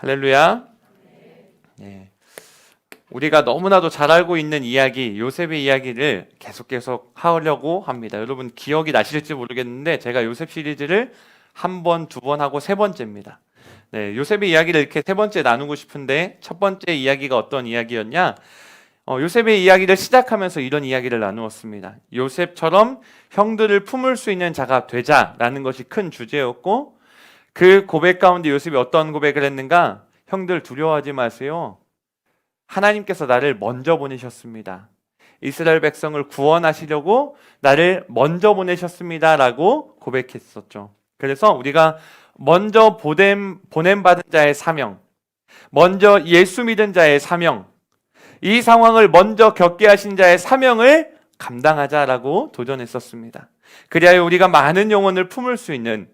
할렐루야. 네. 우리가 너무나도 잘 알고 있는 이야기, 요셉의 이야기를 계속 하려고 합니다. 여러분 기억이 나실지 모르겠는데 제가 요셉 시리즈를 한 번, 두 번 하고 세 번째입니다. 네, 요셉의 이야기를 이렇게 세 번째 나누고 싶은데 첫 번째 이야기가 어떤 이야기였냐? 요셉의 이야기를 시작하면서 이런 이야기를 나누었습니다. 요셉처럼 형들을 품을 수 있는 자가 되자라는 것이 큰 주제였고, 그 고백 가운데 요셉이 어떤 고백을 했는가? 형들 두려워하지 마세요. 하나님께서 나를 먼저 보내셨습니다. 이스라엘 백성을 구원하시려고 나를 먼저 보내셨습니다 라고 고백했었죠. 그래서 우리가 먼저 보냄받은 자의 사명, 먼저 예수 믿은 자의 사명, 이 상황을 먼저 겪게 하신 자의 사명을 감당하자라고 도전했었습니다. 그래야 우리가 많은 영혼을 품을 수 있는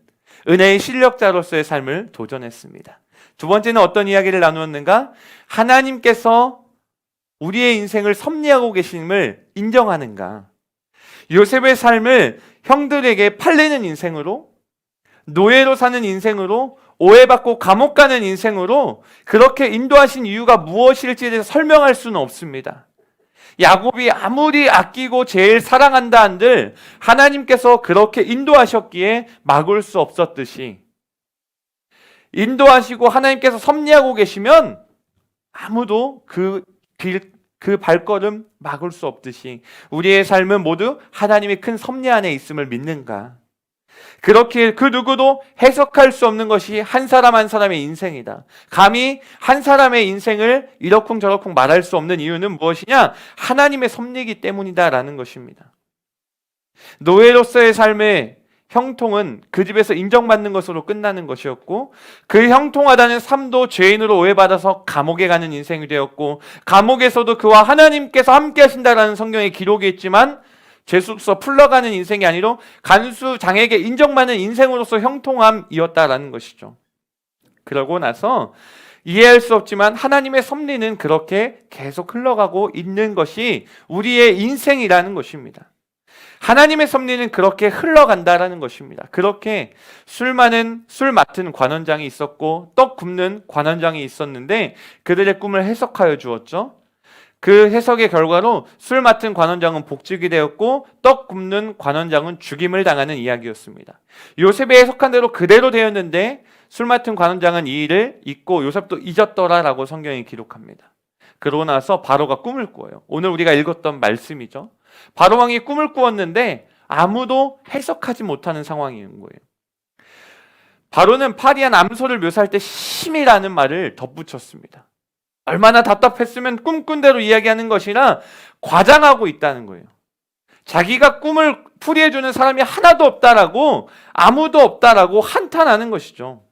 은혜의 실력자로서의 삶을 도전했습니다. 두 번째는 어떤 이야기를 나누었는가? 하나님께서 우리의 인생을 섭리하고 계심을 인정하는가? 요셉의 삶을 형들에게 팔리는 인생으로, 노예로 사는 인생으로, 오해받고 감옥 가는 인생으로 그렇게 인도하신 이유가 무엇일지에 대해서 설명할 수는 없습니다. 야곱이 아무리 아끼고 제일 사랑한다 한들 하나님께서 그렇게 인도하셨기에 막을 수 없었듯이, 인도하시고 하나님께서 섭리하고 계시면 아무도 그 발걸음 막을 수 없듯이 우리의 삶은 모두 하나님의 큰 섭리 안에 있음을 믿는가? 그렇게 그 누구도 해석할 수 없는 것이 한 사람 한 사람의 인생이다. 감히 한 사람의 인생을 이러쿵저러쿵 말할 수 없는 이유는 무엇이냐? 하나님의 섭리이기 때문이다라는 것입니다. 노예로서의 삶의 형통은 그 집에서 인정받는 것으로 끝나는 것이었고, 그 형통하다는 삶도 죄인으로 오해받아서 감옥에 가는 인생이 되었고, 감옥에서도 그와 하나님께서 함께 하신다라는 성경에 기록이 있지만 죄수로서 풀러가는 인생이 아니라 간수장에게 인정받는 인생으로서 형통함이었다라는 것이죠. 그러고 나서 이해할 수 없지만 하나님의 섭리는 그렇게 계속 흘러가고 있는 것이 우리의 인생이라는 것입니다. 하나님의 섭리는 그렇게 흘러간다라는 것입니다. 그렇게 술 맡은 관원장이 있었고 떡 굽는 관원장이 있었는데 그들의 꿈을 해석하여 주었죠. 그 해석의 결과로 술 맡은 관원장은 복직이 되었고 떡 굽는 관원장은 죽임을 당하는 이야기였습니다. 요셉이 해석한 대로 그대로 되었는데 술 맡은 관원장은 이 일을 잊고 요셉도 잊었더라라고 성경이 기록합니다. 그러고 나서 바로가 꿈을 꾸어요. 오늘 우리가 읽었던 말씀이죠. 바로 왕이 꿈을 꾸었는데 아무도 해석하지 못하는 상황인 거예요. 바로는 파리한 암소를 묘사할 때 심이라는 말을 덧붙였습니다. 얼마나 답답했으면 꿈꾼 대로 이야기하는 것이나 과장하고 있다는 거예요. 자기가 꿈을 풀이해주는 사람이 하나도 없다라고, 아무도 없다라고 한탄하는 것이죠.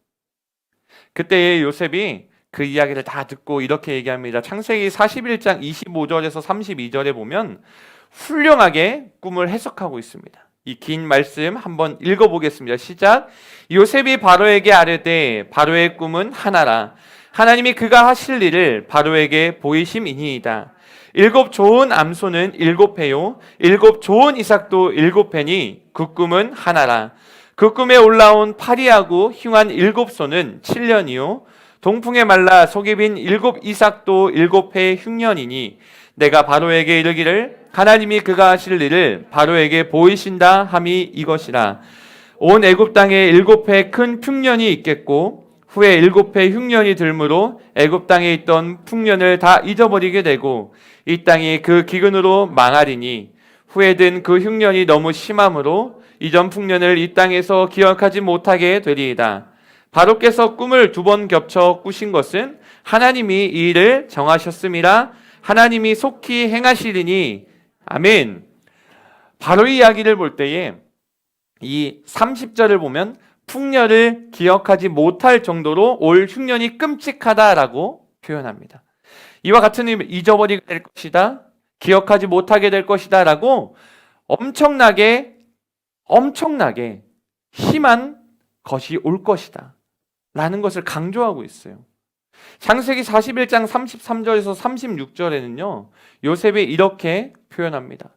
그때 요셉이 그 이야기를 다 듣고 이렇게 얘기합니다. 창세기 41장 25절에서 32절에 보면 훌륭하게 꿈을 해석하고 있습니다. 이 긴 말씀 한번 읽어보겠습니다. 시작. 요셉이 바로에게 아뢰되 바로의 꿈은 하나라. 하나님이 그가 하실 일을 바로에게 보이심이니이다. 7 좋은 암소는 7회요 7 좋은 이삭도 7회니 그 꿈은 하나라. 그 꿈에 올라온 파리하고 흉한 7소는 7년이요 동풍에 말라 속이 빈 7 이삭도 7회 흉년이니 내가 바로에게 이르기를 하나님이 그가 하실 일을 바로에게 보이신다 함이 이것이라. 온 애굽 땅에 7회 큰 풍년이 있겠고 후에 7회 흉년이 들므로 애굽 땅에 있던 풍년을 다 잊어버리게 되고 이 땅이 그 기근으로 망하리니 후에 든 그 흉년이 너무 심함으로 이전 풍년을 이 땅에서 기억하지 못하게 되리이다. 바로께서 꿈을 2번 겹쳐 꾸신 것은 하나님이 이 일을 정하셨음이라. 하나님이 속히 행하시리니 아멘. 바로의 이야기를 볼 때에 이 30절을 보면 풍년을 기억하지 못할 정도로 올 흉년이 끔찍하다라고 표현합니다. 이와 같은 의미, 잊어버리게 될 것이다, 기억하지 못하게 될 것이다 라고 엄청나게 심한 것이 올 것이다 라는 것을 강조하고 있어요. 창세기 41장 33절에서 36절에는요 요셉이 이렇게 표현합니다.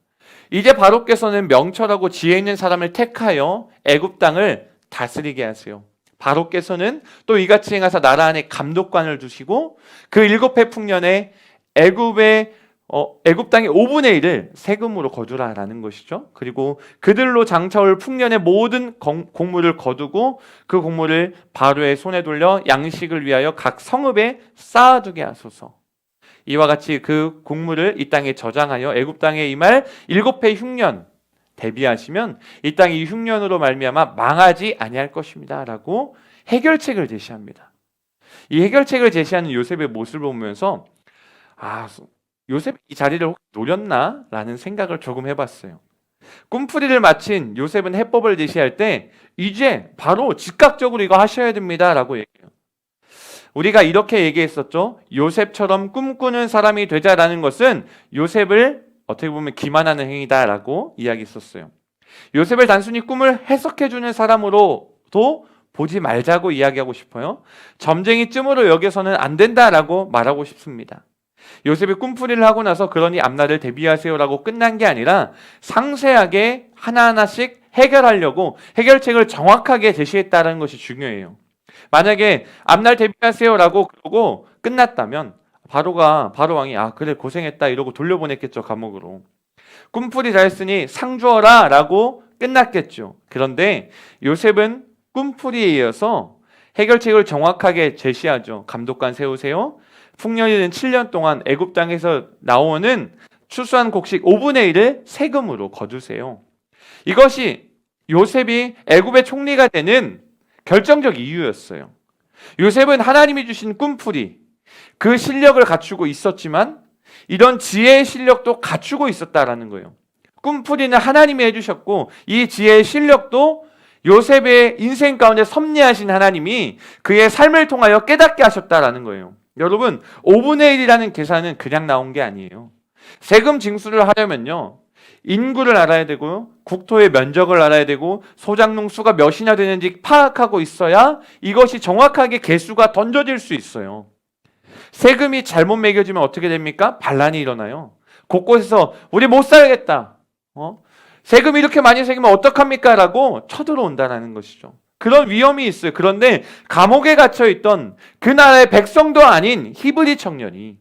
이제 바로께서는 명철하고 지혜 있는 사람을 택하여 애굽 땅을 다스리게 하세요. 바로께서는 또 이같이 행하사 나라 안에 감독관을 두시고 그 7해 풍년에 애굽 땅의 5분의 1을 세금으로 거두라라는 것이죠. 그리고 그들로 장차올 풍년의 모든 곡물을 거두고 그 곡물을 바로의 손에 돌려 양식을 위하여 각 성읍에 쌓아두게 하소서. 이와 같이 그 곡물을 이 땅에 저장하여 애굽 땅에 임할 7해 흉년 대비하시면 이 땅이 흉년으로 말미암아 망하지 아니할 것입니다라고 해결책을 제시합니다. 이 해결책을 제시하는 요셉의 모습을 보면서 요셉이 이 자리를 혹 노렸나? 라는 생각을 조금 해봤어요. 꿈풀이를 마친 요셉은 해법을 제시할 때 이제 바로 즉각적으로 이거 하셔야 됩니다 라고 얘기해요. 우리가 이렇게 얘기했었죠. 요셉처럼 꿈꾸는 사람이 되자라는 것은 요셉을 어떻게 보면 기만하는 행위다라고 이야기했었어요. 요셉을 단순히 꿈을 해석해주는 사람으로도 보지 말자고 이야기하고 싶어요. 점쟁이쯤으로 여겨서는 안 된다라고 말하고 싶습니다. 요셉이 꿈풀이를 하고 나서 그러니 앞날을 대비하세요라고 끝난 게 아니라 상세하게 하나하나씩 해결하려고 해결책을 정확하게 제시했다는 것이 중요해요. 만약에 앞날 대비하세요라고 그러고 끝났다면 바로 왕이 그래 고생했다 이러고 돌려보냈겠죠, 감옥으로. 꿈풀이 다 했으니 상 주어라 라고 끝났겠죠. 그런데 요셉은 꿈풀이에 이어서 해결책을 정확하게 제시하죠. 감독관 세우세요. 풍년이 된 7년 동안 애굽 땅에서 나오는 추수한 곡식 5분의 1을 세금으로 거두세요. 이것이 요셉이 애굽의 총리가 되는 결정적 이유였어요. 요셉은 하나님이 주신 꿈풀이 그 실력을 갖추고 있었지만 이런 지혜의 실력도 갖추고 있었다라는 거예요. 꿈풀이는 하나님이 해주셨고 이 지혜의 실력도 요셉의 인생 가운데 섭리하신 하나님이 그의 삶을 통하여 깨닫게 하셨다라는 거예요. 여러분, 5분의 1이라는 계산은 그냥 나온 게 아니에요. 세금 징수를 하려면요, 인구를 알아야 되고요, 국토의 면적을 알아야 되고 소작농 수가 몇이나 되는지 파악하고 있어야 이것이 정확하게 계수가 던져질 수 있어요. 세금이 잘못 매겨지면 어떻게 됩니까? 반란이 일어나요. 곳곳에서 우리 못 살겠다. 세금 이렇게 많이 세기면 어떡합니까? 라고 쳐들어온다는 것이죠. 그런 위험이 있어요. 그런데 감옥에 갇혀있던 그 나라의 백성도 아닌 히브리 청년이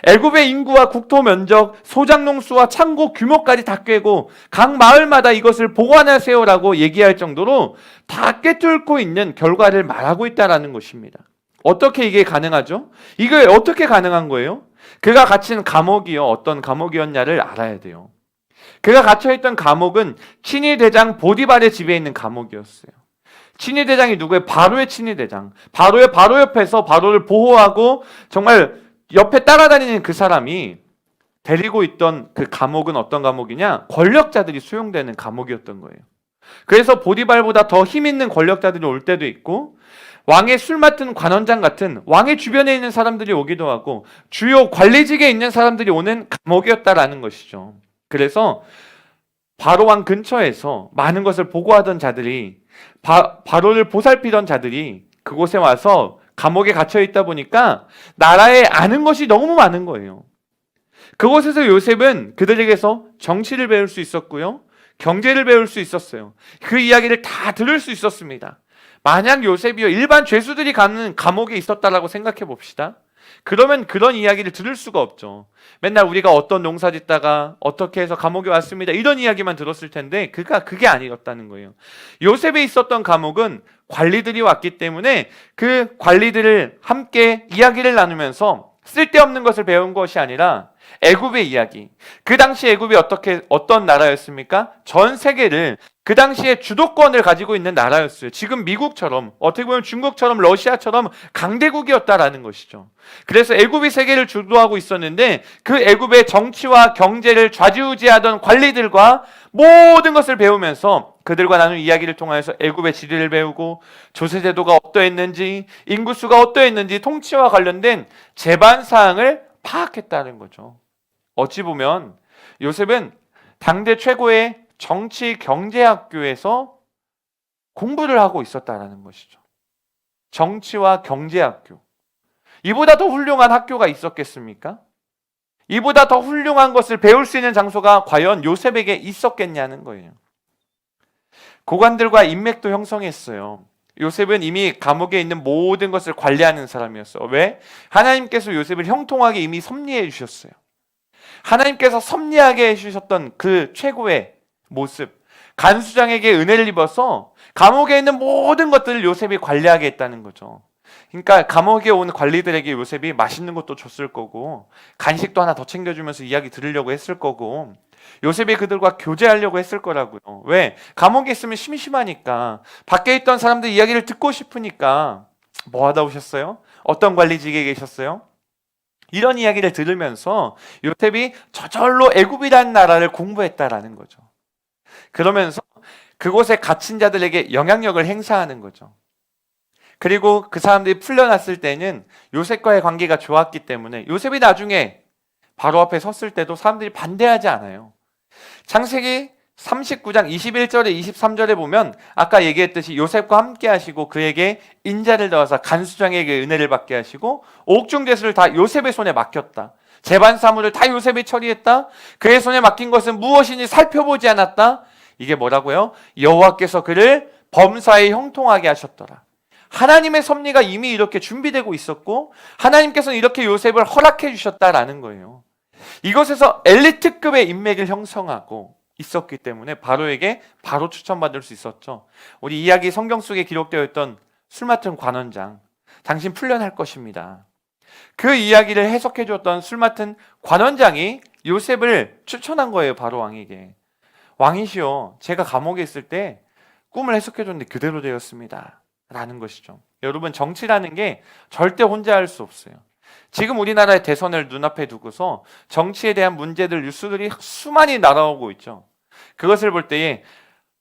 애굽의 인구와 국토 면적, 소작농 수와 창고 규모까지 다 꿰고 각 마을마다 이것을 보관하세요라고 얘기할 정도로 다 꿰뚫고 있는 결과를 말하고 있다는 것입니다. 어떻게 이게 가능하죠? 이게 어떻게 가능한 거예요? 그가 갇힌 감옥이요, 어떤 감옥이었냐를 알아야 돼요. 그가 갇혀있던 감옥은 친위대장 보디발의 집에 있는 감옥이었어요. 친위대장이 누구예요? 바로의 친위대장. 바로 옆에서 바로를 보호하고 정말 옆에 따라다니는 그 사람이 데리고 있던 그 감옥은 어떤 감옥이냐? 권력자들이 수용되는 감옥이었던 거예요. 그래서 보디발보다 더 힘 있는 권력자들이 올 때도 있고 왕의 술 맡은 관원장 같은 왕의 주변에 있는 사람들이 오기도 하고 주요 관리직에 있는 사람들이 오는 감옥이었다라는 것이죠. 그래서 바로 왕 근처에서 많은 것을 보고하던 자들이 바로를 보살피던 자들이 그곳에 와서 감옥에 갇혀 있다 보니까 나라에 아는 것이 너무 많은 거예요. 그곳에서 요셉은 그들에게서 정치를 배울 수 있었고요, 경제를 배울 수 있었어요. 그 이야기를 다 들을 수 있었습니다. 만약 요셉이요 일반 죄수들이 가는 감옥에 있었다라고 생각해 봅시다. 그러면 그런 이야기를 들을 수가 없죠. 맨날 우리가 어떤 농사 짓다가 어떻게 해서 감옥에 왔습니다, 이런 이야기만 들었을 텐데 그게 아니었다는 거예요. 요셉에 있었던 감옥은 관리들이 왔기 때문에 그 관리들을 함께 이야기를 나누면서 쓸데없는 것을 배운 것이 아니라 애굽의 이야기. 그 당시 애굽이 어떤 나라였습니까? 전 세계를 그 당시에 주도권을 가지고 있는 나라였어요. 지금 미국처럼, 어떻게 보면 중국처럼, 러시아처럼 강대국이었다라는 것이죠. 그래서 애굽이 세계를 주도하고 있었는데 그 애굽의 정치와 경제를 좌지우지하던 관리들과 모든 것을 배우면서 그들과 나눈 이야기를 통해서 애굽의 지리를 배우고 조세제도가 어떠했는지, 인구수가 어떠했는지, 통치와 관련된 재반 사항을 파악했다는 거죠. 어찌 보면 요셉은 당대 최고의 정치 경제학교에서 공부를 하고 있었다라는 것이죠. 정치와 경제학교. 이보다 더 훌륭한 학교가 있었겠습니까? 이보다 더 훌륭한 것을 배울 수 있는 장소가 과연 요셉에게 있었겠냐는 거예요. 고관들과 인맥도 형성했어요. 요셉은 이미 감옥에 있는 모든 것을 관리하는 사람이었어. 왜? 하나님께서 요셉을 형통하게 이미 섭리해 주셨어요. 하나님께서 섭리하게 해주셨던 그 최고의 모습, 간수장에게 은혜를 입어서 감옥에 있는 모든 것들을 요셉이 관리하게 했다는 거죠. 그러니까 감옥에 온 관리들에게 요셉이 맛있는 것도 줬을 거고, 간식도 하나 더 챙겨주면서 이야기 들으려고 했을 거고, 요셉이 그들과 교제하려고 했을 거라고요. 왜? 감옥에 있으면 심심하니까, 밖에 있던 사람들 이야기를 듣고 싶으니까. 뭐 하다 오셨어요? 어떤 관리직에 계셨어요? 이런 이야기를 들으면서 요셉이 저절로 애굽이라는 나라를 공부했다라는 거죠. 그러면서 그곳에 갇힌 자들에게 영향력을 행사하는 거죠. 그리고 그 사람들이 풀려났을 때는 요셉과의 관계가 좋았기 때문에 요셉이 나중에 바로 앞에 섰을 때도 사람들이 반대하지 않아요. 창세기 39장 21절에 23절에 보면 아까 얘기했듯이 요셉과 함께 하시고 그에게 인자를 넣어서 간수장에게 은혜를 받게 하시고 옥중대수를 다 요셉의 손에 맡겼다. 재반 사무를 다 요셉이 처리했다. 그의 손에 맡긴 것은 무엇이니 살펴보지 않았다. 이게 뭐라고요? 여호와께서 그를 범사에 형통하게 하셨더라. 하나님의 섭리가 이미 이렇게 준비되고 있었고 하나님께서는 이렇게 요셉을 허락해 주셨다라는 거예요. 이것에서 엘리트급의 인맥을 형성하고 있었기 때문에 바로에게 바로 추천받을 수 있었죠. 우리 이야기 성경 속에 기록되어 있던 술 맡은 관원장, 당신 풀려날 것입니다. 그 이야기를 해석해 줬던 술 맡은 관원장이 요셉을 추천한 거예요. 바로 왕에게. 왕이시여, 제가 감옥에 있을 때 꿈을 해석해 줬는데 그대로 되었습니다. 라는 것이죠. 여러분, 정치라는 게 절대 혼자 할 수 없어요. 지금 우리나라의 대선을 눈앞에 두고서 정치에 대한 문제들, 뉴스들이 수많이 날아오고 있죠. 그것을 볼 때에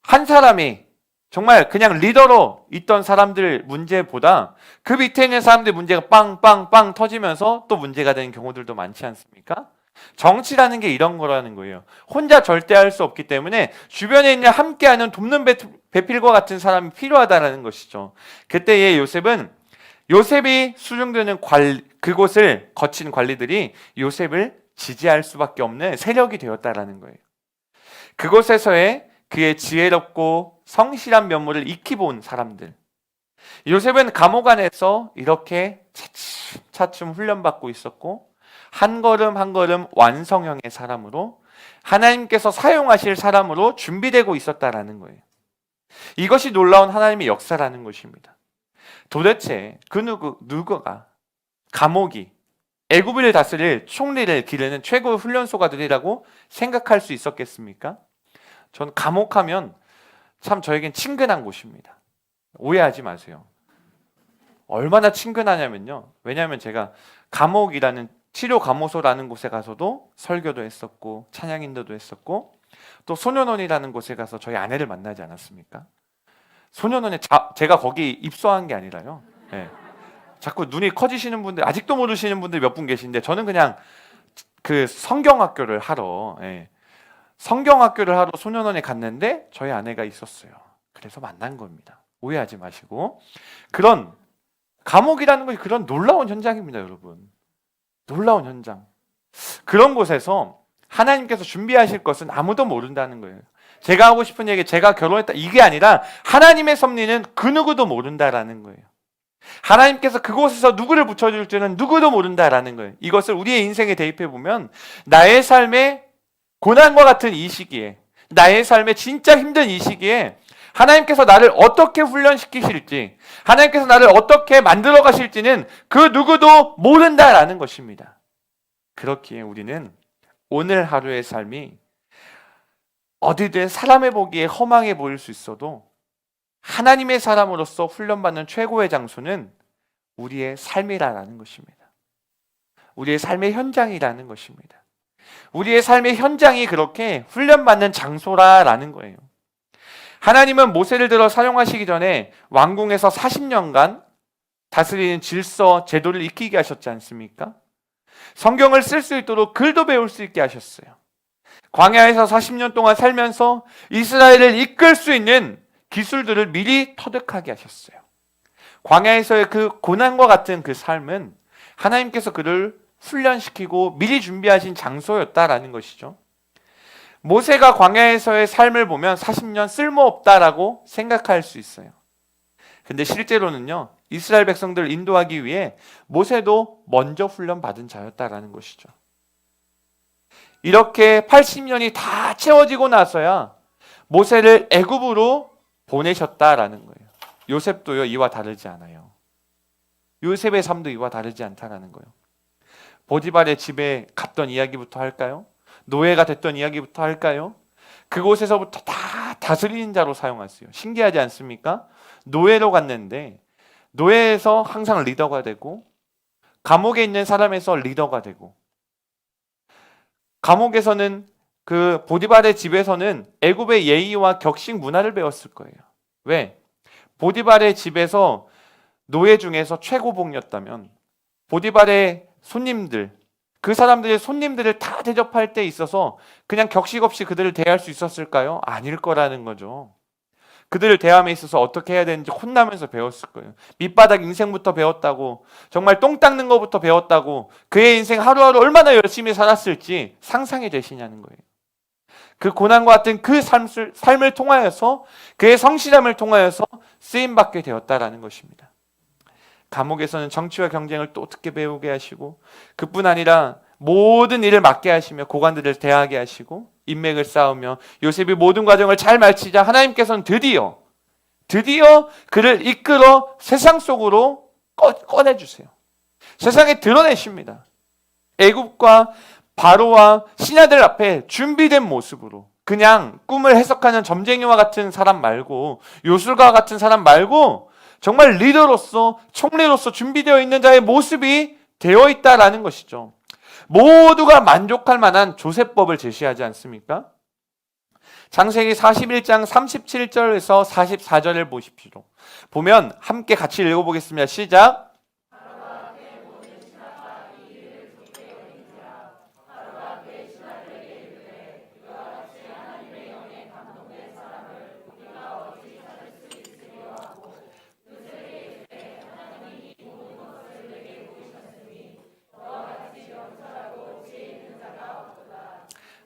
한 사람이 정말 그냥 리더로 있던 사람들 문제보다 그 밑에 있는 사람들 문제가 빵빵빵 터지면서 또 문제가 되는 경우들도 많지 않습니까? 정치라는 게 이런 거라는 거예요. 혼자 절대 할 수 없기 때문에 주변에 있는 함께하는 돕는 배필과 같은 사람이 필요하다는 것이죠. 그때의 요셉이 수중되는 그곳을 거친 관리들이 요셉을 지지할 수밖에 없는 세력이 되었다라는 거예요. 그곳에서의 그의 지혜롭고 성실한 면모를 익히 본 사람들. 요셉은 감옥 안에서 이렇게 차츰 훈련받고 있었고 한 걸음 한 걸음 완성형의 사람으로 하나님께서 사용하실 사람으로 준비되고 있었다라는 거예요. 이것이 놀라운 하나님의 역사라는 것입니다. 도대체 그 누구가 감옥이 애굽을 다스릴 총리를 기르는 최고의 훈련소가 되리라고 생각할 수 있었겠습니까? 전 감옥하면 참 저에겐 친근한 곳입니다. 오해하지 마세요. 얼마나 친근하냐면요. 왜냐하면 제가 감옥이라는 치료감호소라는 곳에 가서도 설교도 했었고 찬양 인도도 했었고 또 소년원이라는 곳에 가서 저희 아내를 만나지 않았습니까? 소년원에 제가 거기 입소한 게 아니라요. 네. 자꾸 눈이 커지시는 분들, 아직도 모르시는 분들 몇 분 계신데 저는 그냥 그 성경학교를 하러 소년원에 갔는데 저희 아내가 있었어요. 그래서 만난 겁니다. 오해하지 마시고. 그런 감옥이라는 것이 그런 놀라운 현장입니다, 여러분. 놀라운 현장. 그런 곳에서 하나님께서 준비하실 것은 아무도 모른다는 거예요. 제가 하고 싶은 얘기, 제가 결혼했다 이게 아니라 하나님의 섭리는 그 누구도 모른다라는 거예요. 하나님께서 그곳에서 누구를 붙여줄지는 누구도 모른다라는 거예요. 이것을 우리의 인생에 대입해 보면 나의 삶의 고난과 같은 이 시기에, 나의 삶의 진짜 힘든 이 시기에 하나님께서 나를 어떻게 훈련시키실지, 하나님께서 나를 어떻게 만들어 가실지는 그 누구도 모른다라는 것입니다. 그렇기에 우리는 오늘 하루의 삶이 어디든 사람의 보기에 허망해 보일 수 있어도 하나님의 사람으로서 훈련받는 최고의 장소는 우리의 삶이라는 것입니다. 우리의 삶의 현장이라는 것입니다. 우리의 삶의 현장이 그렇게 훈련받는 장소라는 거예요. 하나님은 모세를 들어 사용하시기 전에 왕궁에서 40년간 다스리는 질서, 제도를 익히게 하셨지 않습니까? 성경을 쓸 수 있도록 글도 배울 수 있게 하셨어요. 광야에서 40년 동안 살면서 이스라엘을 이끌 수 있는 기술들을 미리 터득하게 하셨어요. 광야에서의 그 고난과 같은 그 삶은 하나님께서 그를 훈련시키고 미리 준비하신 장소였다라는 것이죠. 모세가 광야에서의 삶을 보면 40년 쓸모없다라고 생각할 수 있어요. 근데 실제로는요, 이스라엘 백성들을 인도하기 위해 모세도 먼저 훈련받은 자였다라는 것이죠. 이렇게 80년이 다 채워지고 나서야 모세를 애굽으로 보내셨다라는 거예요. 요셉도요, 이와 다르지 않아요. 요셉의 삶도 이와 다르지 않다라는 거예요. 보디발의 집에 갔던 이야기부터 할까요? 노예가 됐던 이야기부터 할까요? 그곳에서부터 다 다스리는 자로 사용했어요. 신기하지 않습니까? 노예로 갔는데 노예에서 항상 리더가 되고, 감옥에 있는 사람에서 리더가 되고, 감옥에서는 그 보디발의 집에서는 애굽의 예의와 격식 문화를 배웠을 거예요. 왜? 보디발의 집에서 노예 중에서 최고봉이었다면 보디발의 손님들, 그 사람들의 손님들을 다 대접할 때 있어서 그냥 격식 없이 그들을 대할 수 있었을까요? 아닐 거라는 거죠. 그들을 대함에 있어서 어떻게 해야 되는지 혼나면서 배웠을 거예요. 밑바닥 인생부터 배웠다고, 정말 똥 닦는 것부터 배웠다고, 그의 인생 하루하루 얼마나 열심히 살았을지 상상이 되시냐는 거예요. 그 고난과 같은 그 삶을 통하여서, 그의 성실함을 통하여서 쓰임받게 되었다라는 것입니다. 감옥에서는 정치와 경쟁을 또 어떻게 배우게 하시고, 그뿐 아니라 모든 일을 맡게 하시며 고관들을 대하게 하시고 인맥을 쌓으며 요셉이 모든 과정을 잘 마치자 하나님께서는 드디어 그를 이끌어 세상 속으로 꺼내주세요. 세상에 드러내십니다. 애굽과 바로와 신하들 앞에 준비된 모습으로, 그냥 꿈을 해석하는 점쟁이와 같은 사람 말고, 요술가 같은 사람 말고 정말 리더로서, 총리로서 준비되어 있는 자의 모습이 되어 있다라는 것이죠. 모두가 만족할 만한 조세법을 제시하지 않습니까? 창세기 41장 37절에서 44절을 보십시오. 보면 함께 같이 읽어보겠습니다. 시작.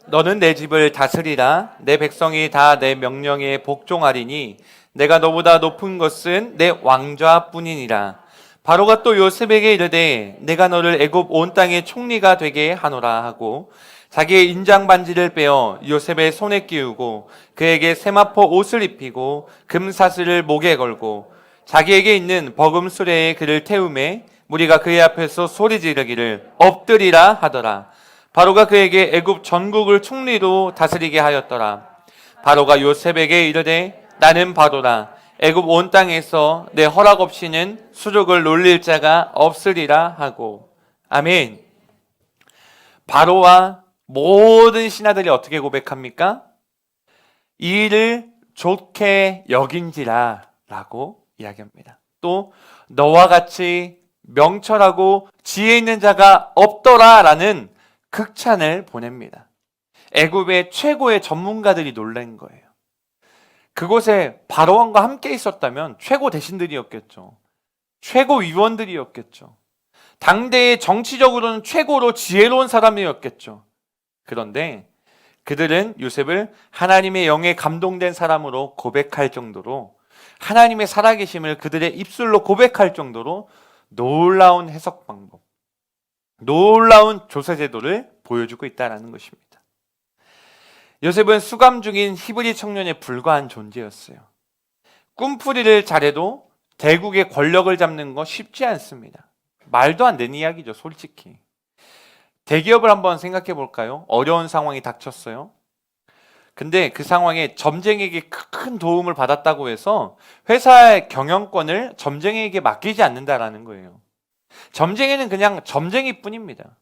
너는 내 집을 다스리라. 내 백성이 다 내 명령에 복종하리니 내가 너보다 높은 것은 내 왕좌뿐이니라. 바로가 또 요셉에게 이르되 내가 너를 애굽 온 땅의 총리가 되게 하노라 하고 자기의 인장 반지를 빼어 요셉의 손에 끼우고 그에게 세마포 옷을 입히고 금사슬을 목에 걸고 자기에게 있는 버금 수레에 그를 태우매 무리가 그의 앞에서 소리 지르기를 엎드리라 하더라. 바로가 그에게 애굽 전국을 총리로 다스리게 하였더라. 바로가 요셉에게 이르되 나는 바로라. 애굽 온 땅에서 내 허락 없이는 수족을 놀릴 자가 없으리라 하고. 아멘. 바로와 모든 신하들이 어떻게 고백합니까? 이 일을 좋게 여긴지라 라고 이야기합니다. 또 너와 같이 명철하고 지혜 있는 자가 없더라 라는 극찬을 보냅니다. 애굽의 최고의 전문가들이 놀란 거예요. 그곳에 바로왕과 함께 있었다면 최고 대신들이었겠죠. 최고 위원들이었겠죠. 당대의 정치적으로는 최고로 지혜로운 사람이었겠죠. 그런데 그들은 요셉을 하나님의 영에 감동된 사람으로 고백할 정도로, 하나님의 살아계심을 그들의 입술로 고백할 정도로 놀라운 해석 방법, 놀라운 조세 제도를 보여주고 있다는 것입니다. 요셉은 수감 중인 히브리 청년에 불과한 존재였어요. 꿈풀이를 잘해도 대국의 권력을 잡는 거 쉽지 않습니다. 말도 안 되는 이야기죠, 솔직히. 대기업을 한번 생각해 볼까요? 어려운 상황이 닥쳤어요. 근데 그 상황에 점쟁이에게 큰 도움을 받았다고 해서 회사의 경영권을 점쟁이에게 맡기지 않는다라는 거예요. 점쟁이는 그냥 점쟁이뿐입니다.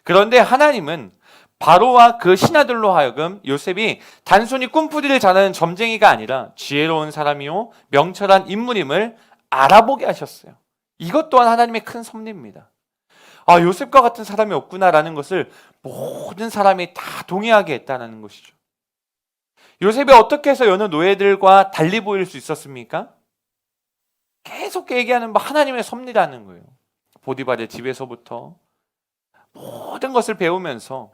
그런데 하나님은 바로와 그 신하들로 하여금 요셉이 단순히 꿈풀이를 잘하는 점쟁이가 아니라 지혜로운 사람이요 명철한 인물임을 알아보게 하셨어요. 이것 또한 하나님의 큰 섭리입니다. 아, 요셉과 같은 사람이 없구나라는 것을 모든 사람이 다 동의하게 했다는 것이죠. 요셉이 어떻게 해서 여느 노예들과 달리 보일 수 있었습니까? 계속 얘기하는 하나님의 섭리라는 거예요. 보디발의 집에서부터 모든 것을 배우면서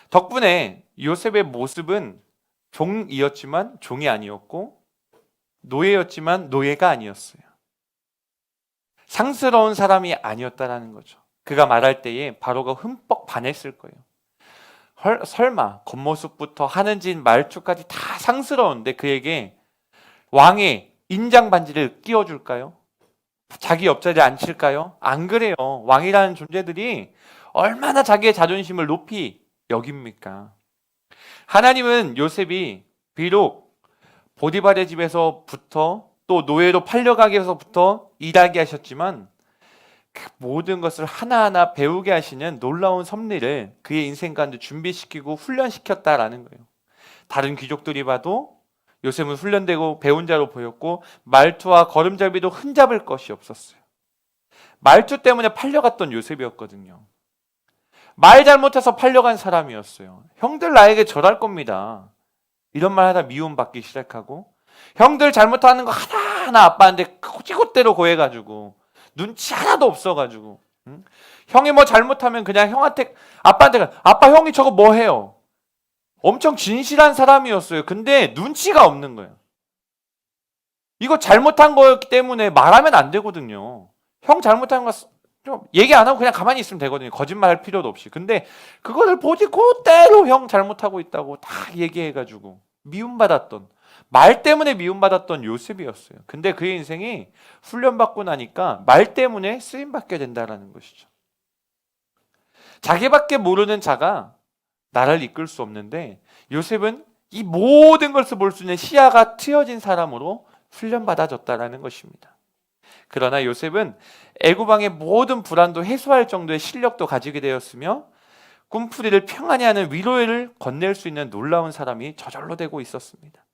덕분에 요셉의 모습은 종이었지만 종이 아니었고 노예였지만 노예가 아니었어요. 상스러운 사람이 아니었다라는 거죠. 그가 말할 때에 바로가 흠뻑 반했을 거예요. 설마 겉모습부터 하는 짓 말투까지 다 상스러운데 그에게 왕의 인장 반지를 끼워줄까요? 자기 옆자리에 앉힐까요? 안 그래요. 왕이라는 존재들이 얼마나 자기의 자존심을 높이 여깁니까? 하나님은 요셉이 비록 보디발의 집에서부터 또 노예로 팔려가게 해서부터 일하게 하셨지만 그 모든 것을 하나하나 배우게 하시는 놀라운 섭리를 그의 인생 가운데 준비시키고 훈련시켰다라는 거예요. 다른 귀족들이 봐도 요셉은 훈련되고 배운 자로 보였고 말투와 걸음잡이도 흠잡을 것이 없었어요. 말투 때문에 팔려갔던 요셉이었거든요. 말 잘못해서 팔려간 사람이었어요. 형들 나에게 절할 겁니다. 이런 말 하다 미움받기 시작하고 형들 잘못하는 거 하나하나 아빠한테 꼬지곳대로 고해가지고 눈치 하나도 없어가지고 응? 형이 뭐 잘못하면 그냥 형한테 아빠한테 아빠 형이 저거 뭐 해요? 엄청 진실한 사람이었어요. 근데 눈치가 없는 거예요. 이거 잘못한 거였기 때문에 말하면 안 되거든요. 형 잘못한 거 좀 얘기 안 하고 그냥 가만히 있으면 되거든요. 거짓말할 필요도 없이. 근데 그거를 보지 그대로 형 잘못하고 있다고 다 얘기해가지고 미움받았던 말 때문에 미움받았던 요셉이었어요. 근데 그의 인생이 훈련받고 나니까 말 때문에 쓰임받게 된다는 것이죠. 자기밖에 모르는 자가 나라를 이끌 수 없는데 요셉은 이 모든 것을 볼 수 있는 시야가 트여진 사람으로 훈련받아졌다는 것입니다. 그러나 요셉은 애굽 왕의 모든 불안도 해소할 정도의 실력도 가지게 되었으며 꿈풀이를 평안히 하는 위로를 건넬 수 있는 놀라운 사람이 저절로 되고 있었습니다.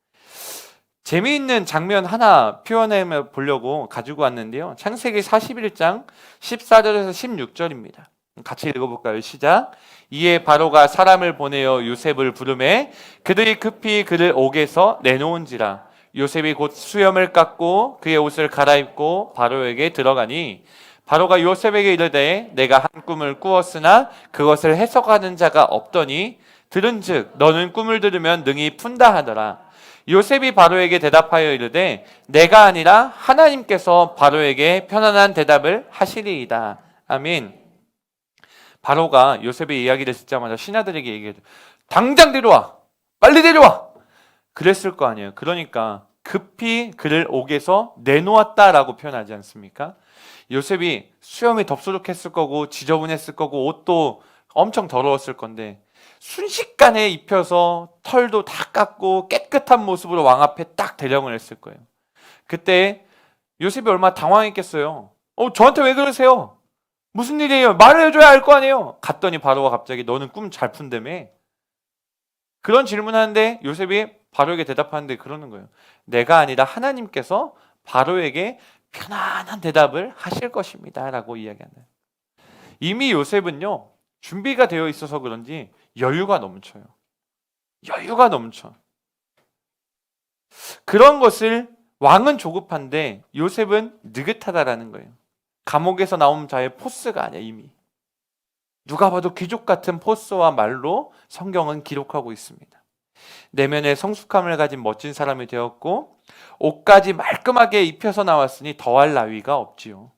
재미있는 장면 하나 표현해 보려고 가지고 왔는데요. 창세기 41장 14절에서 16절입니다. 같이 읽어볼까요? 시작. 이에 바로가 사람을 보내어 요셉을 부르매 그들이 급히 그를 옥에서 내놓은지라. 요셉이 곧 수염을 깎고 그의 옷을 갈아입고 바로에게 들어가니 바로가 요셉에게 이르되 내가 한 꿈을 꾸었으나 그것을 해석하는 자가 없더니 들은즉 너는 꿈을 들으면 능히 푼다 하더라. 요셉이 바로에게 대답하여 이르되 내가 아니라 하나님께서 바로에게 편안한 대답을 하시리이다. 아멘. 바로가 요셉의 이야기를 듣자마자 신하들에게 얘기해줘. 당장 데려와! 빨리 데려와! 그랬을 거 아니에요. 그러니까 급히 그를 옥에서 내놓았다라고 표현하지 않습니까? 요셉이 수염이 덥수룩했을 거고 지저분했을 거고 옷도 엄청 더러웠을 건데 순식간에 입혀서 털도 다 깎고 깨끗한 모습으로 왕 앞에 딱 대령을 했을 거예요. 그때 요셉이 얼마나 당황했겠어요. 저한테 왜 그러세요? 무슨 일이에요? 말을 해줘야 알 거 아니에요? 갔더니 바로가 갑자기 너는 꿈 잘 푼다며? 그런 질문하는데 요셉이 바로에게 대답하는데 그러는 거예요. 내가 아니라 하나님께서 바로에게 편안한 대답을 하실 것입니다. 라고 이야기하는. 이미 요셉은요. 준비가 되어 있어서 그런지 여유가 넘쳐요. 여유가 넘쳐. 그런 것을 왕은 조급한데 요셉은 느긋하다라는 거예요. 감옥에서 나온 자의 포스가 아니야 이미. 누가 봐도 귀족 같은 포스와 말로 성경은 기록하고 있습니다. 내면에 성숙함을 가진 멋진 사람이 되었고 옷까지 말끔하게 입혀서 나왔으니 더할 나위가 없지요.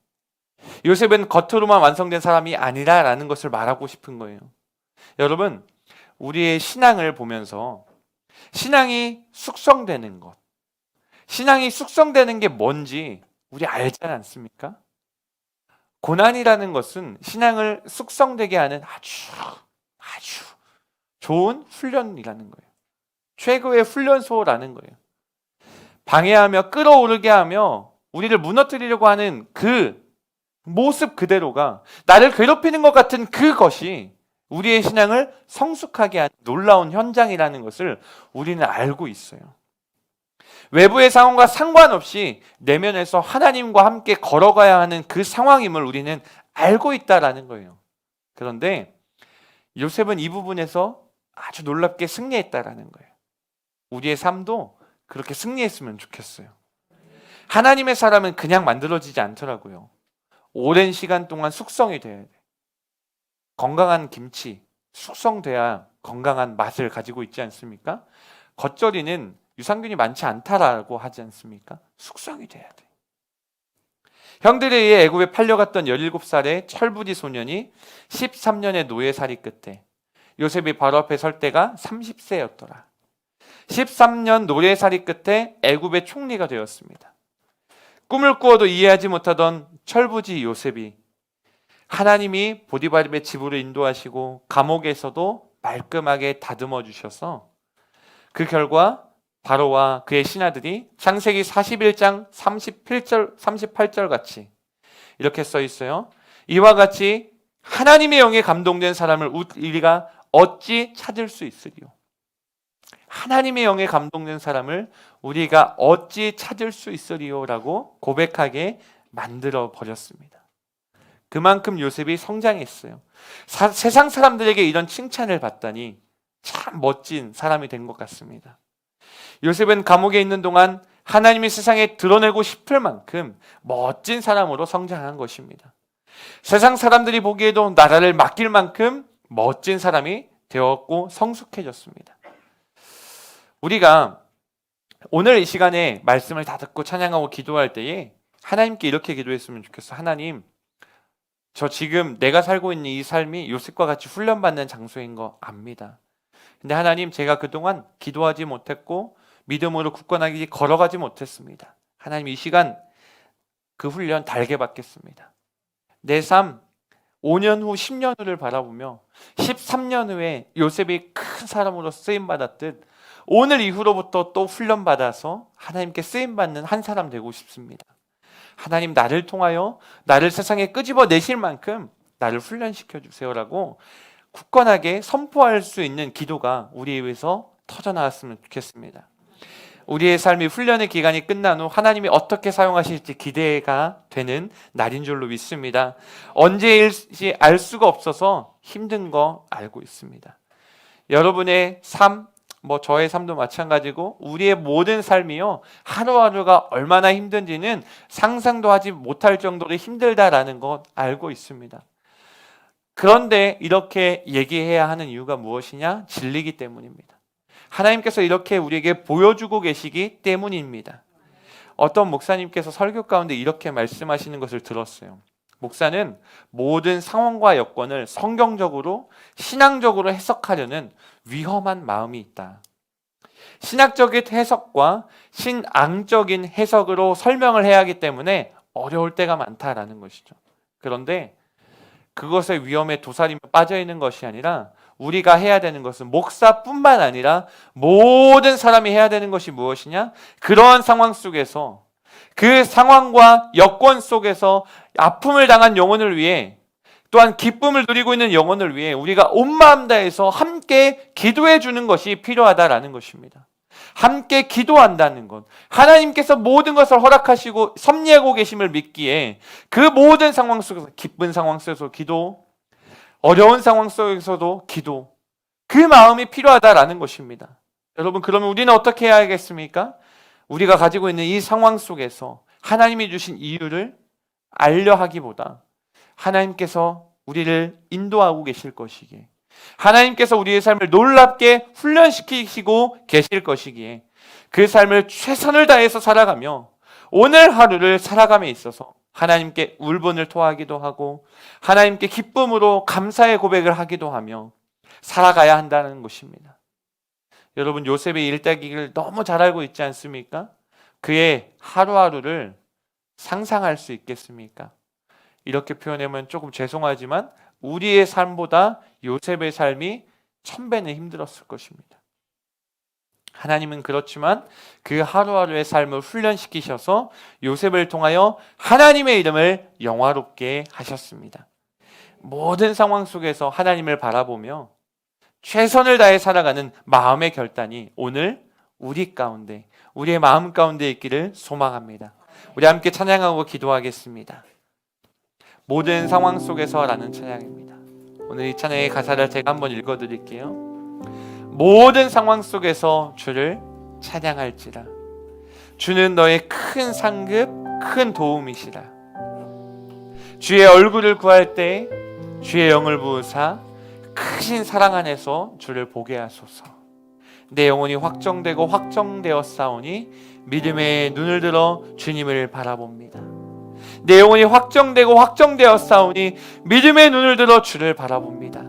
요셉은 겉으로만 완성된 사람이 아니라라는 것을 말하고 싶은 거예요. 여러분, 우리의 신앙을 보면서 신앙이 숙성되는 것, 신앙이 숙성되는 게 뭔지 우리 알지 않습니까? 고난이라는 것은 신앙을 숙성되게 하는 아주 좋은 훈련이라는 거예요. 최고의 훈련소라는 거예요. 방해하며 끌어오르게 하며 우리를 무너뜨리려고 하는 그 모습 그대로가 나를 괴롭히는 것 같은 그것이 우리의 신앙을 성숙하게 하는 놀라운 현장이라는 것을 우리는 알고 있어요. 외부의 상황과 상관없이 내면에서 하나님과 함께 걸어가야 하는 그 상황임을 우리는 알고 있다라는 거예요. 그런데 요셉은 이 부분에서 아주 놀랍게 승리했다라는 거예요. 우리의 삶도 그렇게 승리했으면 좋겠어요. 하나님의 사람은 그냥 만들어지지 않더라고요. 오랜 시간 동안 숙성이 돼야 돼. 건강한 김치, 숙성돼야 건강한 맛을 가지고 있지 않습니까? 겉절이는 유산균이 많지 않다라고 하지 않습니까? 숙성이 돼야 돼. 형들에 의해 애굽에 팔려갔던 17살의 철부지 소년이 13년의 노예살이 끝에 요셉이 바로 앞에 설 때가 30세였더라. 13년 노예살이 끝에 애굽의 총리가 되었습니다. 꿈을 꾸어도 이해하지 못하던 철부지 요셉이 하나님이 보디바르의 집으로 인도하시고 감옥에서도 말끔하게 다듬어 주셔서 그 결과 바로와 그의 신하들이 창세기 41장 38절 같이 이렇게 써 있어요. 이와 같이 하나님의 영에 감동된 사람을 우리가 어찌 찾을 수 있으리요. 하나님의 영에 감동된 사람을 우리가 어찌 찾을 수 있으리요라고 고백하게 만들어 버렸습니다. 그만큼 요셉이 성장했어요. 세상 사람들에게 이런 칭찬을 받다니 참 멋진 사람이 된 것 같습니다. 요셉은 감옥에 있는 동안 하나님이 세상에 드러내고 싶을 만큼 멋진 사람으로 성장한 것입니다. 세상 사람들이 보기에도 나라를 맡길 만큼 멋진 사람이 되었고 성숙해졌습니다. 우리가 오늘 이 시간에 말씀을 다 듣고 찬양하고 기도할 때에 하나님께 이렇게 기도했으면 좋겠어. 하나님, 저 지금 내가 살고 있는 이 삶이 요셉과 같이 훈련받는 장소인 거 압니다. 근데 하나님, 제가 그동안 기도하지 못했고 믿음으로 굳건하게 걸어가지 못했습니다. 하나님, 이 시간 그 훈련 달게 받겠습니다. 내 삶 5년 후 10년 후를 바라보며 13년 후에 요셉이 큰 사람으로 쓰임받았듯 오늘 이후로부터 또 훈련받아서 하나님께 쓰임받는 한 사람 되고 싶습니다. 하나님, 나를 통하여 나를 세상에 끄집어내실 만큼 나를 훈련시켜 주세요라고 굳건하게 선포할 수 있는 기도가 우리 입에서 터져나왔으면 좋겠습니다. 우리의 삶이 훈련의 기간이 끝난 후 하나님이 어떻게 사용하실지 기대가 되는 날인 줄로 믿습니다. 언제일지 알 수가 없어서 힘든 거 알고 있습니다. 여러분의 삶, 저의 삶도 마찬가지고 우리의 모든 삶이요, 하루하루가 얼마나 힘든지는 상상도 하지 못할 정도로 힘들다라는 것 알고 있습니다. 그런데 이렇게 얘기해야 하는 이유가 무엇이냐? 진리이기 때문입니다. 하나님께서 이렇게 우리에게 보여주고 계시기 때문입니다. 어떤 목사님께서 설교 가운데 이렇게 말씀하시는 것을 들었어요. 목사는 모든 상황과 여건을 성경적으로 신앙적으로 해석하려는 위험한 마음이 있다. 신학적인 해석과 신앙적인 해석으로 설명을 해야 하기 때문에 어려울 때가 많다라는 것이죠. 그런데 그것의 위험에 도사리며 빠져있는 것이 아니라 우리가 해야 되는 것은 목사뿐만 아니라 모든 사람이 해야 되는 것이 무엇이냐? 그러한 상황 속에서 그 상황과 여건 속에서 아픔을 당한 영혼을 위해 또한 기쁨을 누리고 있는 영혼을 위해 우리가 온 마음 다해서 함께 기도해 주는 것이 필요하다라는 것입니다. 함께 기도한다는 것, 하나님께서 모든 것을 허락하시고 섭리하고 계심을 믿기에 그 모든 상황 속에서 기쁜 상황 속에서 기도, 어려운 상황 속에서도 기도, 그 마음이 필요하다라는 것입니다. 여러분, 그러면 우리는 어떻게 해야 하겠습니까? 우리가 가지고 있는 이 상황 속에서 하나님이 주신 이유를 알려 하기보다 하나님께서 우리를 인도하고 계실 것이기에, 하나님께서 우리의 삶을 놀랍게 훈련시키시고 계실 것이기에 그 삶을 최선을 다해서 살아가며 오늘 하루를 살아감에 있어서 하나님께 울분을 토하기도 하고 하나님께 기쁨으로 감사의 고백을 하기도 하며 살아가야 한다는 것입니다. 여러분, 요셉의 일대기를 너무 잘 알고 있지 않습니까? 그의 하루하루를 상상할 수 있겠습니까? 이렇게 표현하면 조금 죄송하지만 우리의 삶보다 요셉의 삶이 1000배는 힘들었을 것입니다. 하나님은 그렇지만 그 하루하루의 삶을 훈련시키셔서 요셉을 통하여 하나님의 이름을 영화롭게 하셨습니다. 모든 상황 속에서 하나님을 바라보며 최선을 다해 살아가는 마음의 결단이 오늘 우리 가운데, 우리의 마음 가운데 있기를 소망합니다. 우리 함께 찬양하고 기도하겠습니다. 모든 상황 속에서라는 찬양입니다. 오늘 이 찬양의 가사를 제가 한번 읽어드릴게요. 모든 상황 속에서 주를 찬양할지라. 주는 너의 큰 상급, 큰 도움이시라. 주의 얼굴을 구할 때 주의 영을 부으사 크신 사랑 안에서 주를 보게 하소서. 내 영혼이 확정되고 확정되었사오니 믿음의 눈을 들어 주님을 바라봅니다. 내 영혼이 확정되고 확정되었사오니 믿음의 눈을 들어 주를 바라봅니다.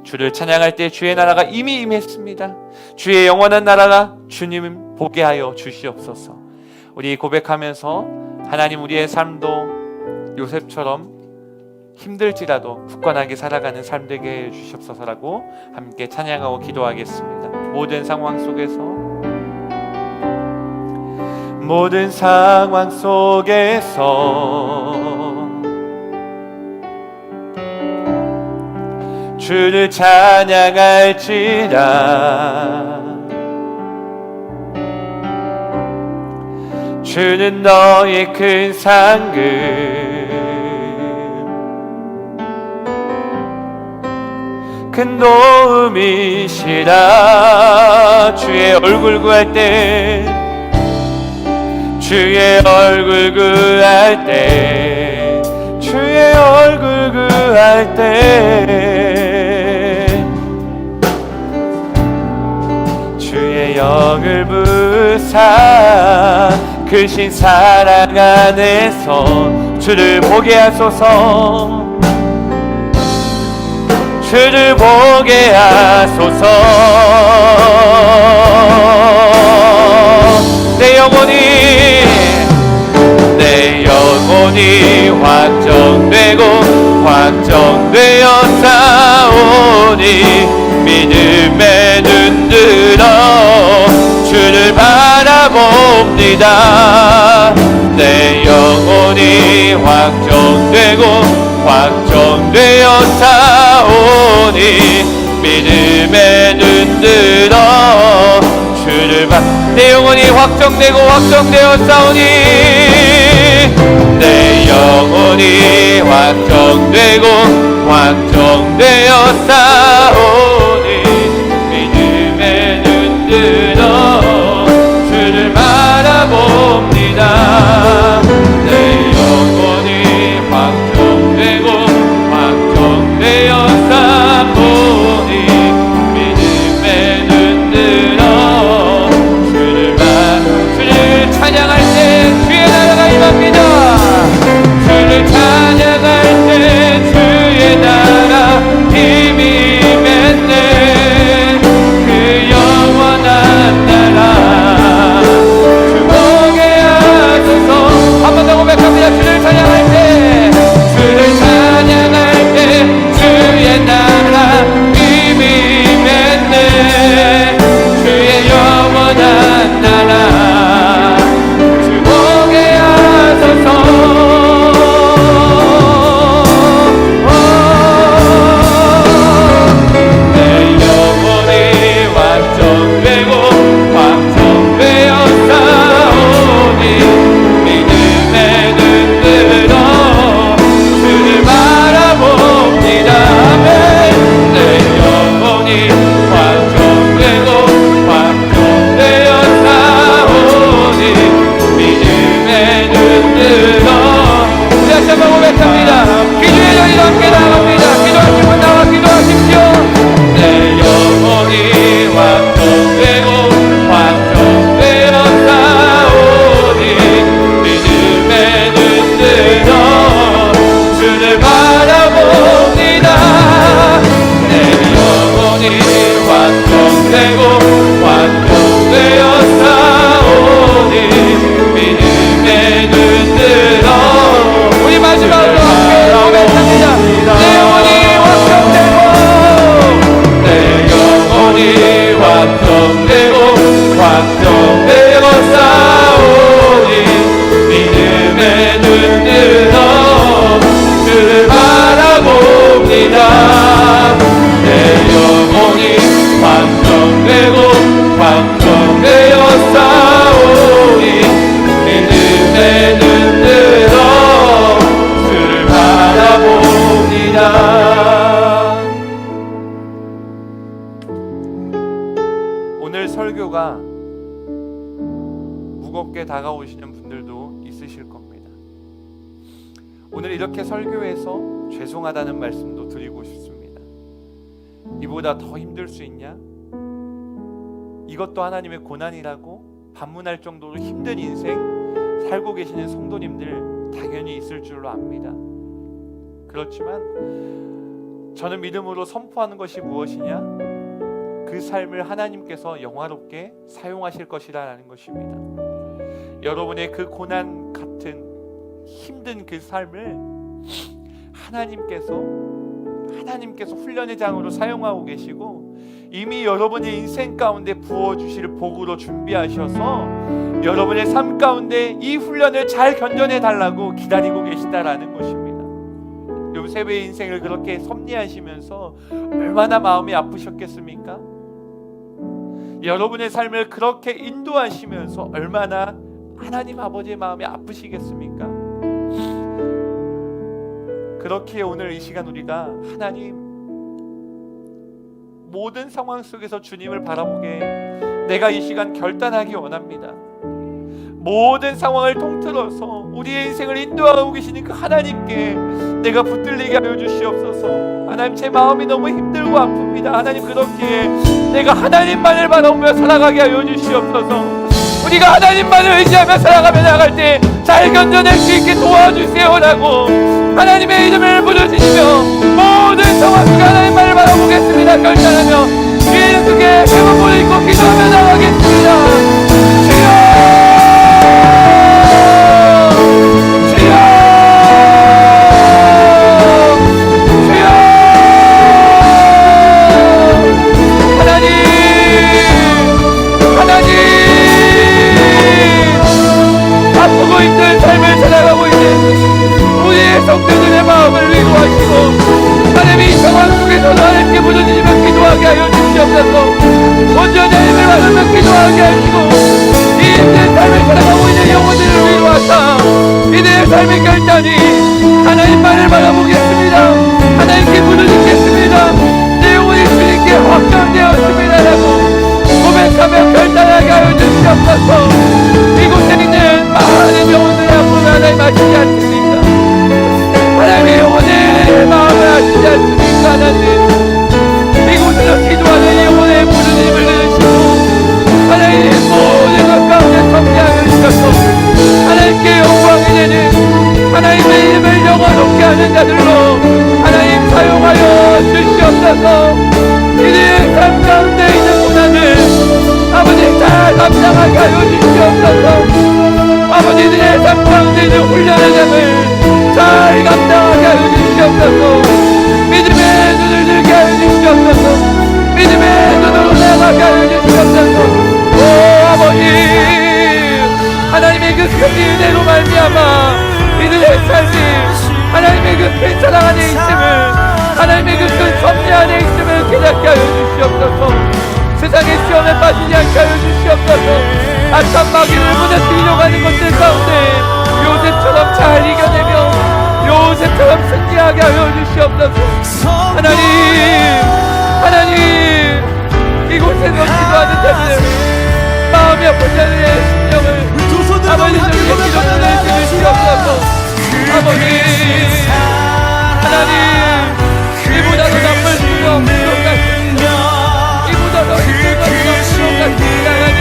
주를 찬양할 때 주의 나라가 이미 임했습니다. 주의 영원한 나라가 주님 보게 하여 주시옵소서. 우리 고백하면서 하나님 우리의 삶도 요셉처럼 힘들지라도 굳건하게 살아가는 삶 되게 해 주시옵소서라고 함께 찬양하고 기도하겠습니다. 모든 상황 속에서 주를 찬양할지라. 주는 너의 큰 상급 큰 도움이시라. 주의 얼굴 구할 때 주의 얼굴 구할 때 주의 얼굴 구할 때 주의 영을 부사 크신 사랑 안에서 주를 보게 하소서. 주를 보게 하소서. 내 영혼이 확정되고 확정되어 싸우니 믿음의 눈 들어 주를 바라봅니다. 내 영혼이 확정되고 확정되어 싸우니 믿음의 눈 들어 주를 내 영혼이 확정되고 확정되어 싸우니 내 영혼이 확정되고 확정되어 싸우니 믿음의 눈 들어 주를 바라봅니다. 내 영혼이 확정되고 확정되어 싸우니 믿음의 눈 들어 주를 찬양할 때 주의 나라가 임합니다. 주를 찬양할 때 주의 나라 힘이 임했네. 그 영원한 나라 주 보게 하소서. 한 번 더 고백합니다. 주를 찬양할 때 주를 찬양할 때 주의 나라 힘이 임했네. 주의 영원한 나라 주 보게 하소서. 내 영혼이 확정되고 확정되어 싸우니 믿음의 눈 들어 주를 바라봅니다. 내 영혼이 확정되고 확정되어 싸우니 믿음의 눈 들어 다시 한번 고백합니다. 기도의 여인 함께 나갑니다. 기도하실 분 나와 기도하십시오. 내 영혼이 확정되고 확정되어 싸우니 믿음의 눈 들어 주를 바라봅니다. 내 영혼이 확정되고 확정되어 싸우니 믿음의 눈 들어 우리 마지막으로 함께 고백합니다. 내 영혼이 확정되고 내 영혼이 확정되고 확정되어 싸우니 믿음의 눈 들어 주를 바라봅니다. 내 영혼이 확정되고 확정되어 싸우니 믿음의 눈 들어 주를 바라봅니다. 오늘 설교가 무겁게 다가오시는 분들도 있으실 겁니다. 오늘 이렇게 설교해서 죄송하다는 말씀도 드리고 싶습니다. 이보다 더 힘들 수 있냐? 이것도 하나님의 고난이라고 반문할 정도로 힘든 인생 살고 계시는 성도님들 당연히 있을 줄로 압니다. 그렇지만 저는 믿음으로 선포하는 것이 무엇이냐? 그 삶을 하나님께서 영화롭게 사용하실 것이라는 것입니다. 여러분의 그 고난 같은 힘든 그 삶을 하나님께서 훈련의 장으로 사용하고 계시고, 이미 여러분의 인생 가운데 부어주실 복으로 준비하셔서 여러분의 삶 가운데 이 훈련을 잘 견뎌내 달라고 기다리고 계시다라는 것입니다. 요셉의 인생을 그렇게 섭리하시면서 얼마나 마음이 아프셨겠습니까? 여러분의 삶을 그렇게 인도하시면서 얼마나 하나님 아버지의 마음이 아프시겠습니까? 그렇기에 오늘 이 시간 우리가 하나님, 모든 상황 속에서 주님을 바라보게 내가 이 시간 결단하기 원합니다. 모든 상황을 통틀어서 우리의 인생을 인도하고 계시는 그 하나님께 내가 붙들리게 하여 주시옵소서. 하나님, 제 마음이 너무 힘들고 아픕니다. 하나님, 그렇기에 내가 하나님만을 바라보며 살아가게 하여 주시옵소서. 우리가 하나님만을 의지하며 살아가며 나갈 때 잘 견뎌낼 수 있게 도와주세요라고 하나님의 이름을 부르짖으며 모든 상황 속에 하나님만을 바라보겠습니다. 결단하며 주의 속에 회복을 입고 기도하며 나가겠습니다. 성도들의 마음을 위로하시고 하나님이 이 상황 속에서도 하나님께 부르짖으며 기도하게 하여 주시옵소서. 온전히 하나님을 바라며 기도하게 하시고 이 힘든 삶을 살아가고 있는 영혼들을 위로하사 이들의 삶의 결단이 하나님만을 바라보겠습니다. 하나님께 부르짖겠습니다. 내 영혼이 주님께 확정되었습니다라고 고백하며 결단하게 하여 주시옵소서. 이곳에 있는 많은 영혼들의 아픔을 하나님 아시지 않습니까? 하나님의 영혼의 마음을 아시지 않습니까? 하나님, 이곳에서 기도하는 영혼의 부르짖음을 들으시고 하나님 모든 것 가운데 성장을 주셔서 하나님께 영광이 되는 하나님의 이름을 영화롭게 하는 자들로 하나님 사용하여 주시옵소서. 이들의 삶 가운데 있는 고난을 아버지 잘 감당하게 하여 주시옵소서. 아버지들의 삶 가운데 있는 훈련의 장을 잘 감당하게 하여 주시옵소서. 믿음의 눈을 들게 하여 주시옵소서. 믿음의 눈으로 나가게 하여 주시옵소서. 오 아버지, 하나님의 그 큰 은혜로 말미암아 이들의 삶이 하나님의 그 큰 사랑 안에 있음을, 하나님의 그 큰 섭리 안에 있음을 깨닫게 하여 주시옵소서. 세상의 시험에 빠지지 않게 하여 주시옵소서. 악한 마귀를 무너뜨리려고 하는 것들 가운데 요셉처럼 잘 이겨내며 요셉처럼 승리하게 하여 주시옵소서. 하나님, 이곳에서 기도하는 자들, 마음이 아픈 자들의 심령을 아버지를 위해 기도를 주시옵소서. 아버지, 하나님, 이보다도 나쁠 수가 없는 것 같습니다. 이보다도 힘든 것이 없는 것 같습니다. 하나님,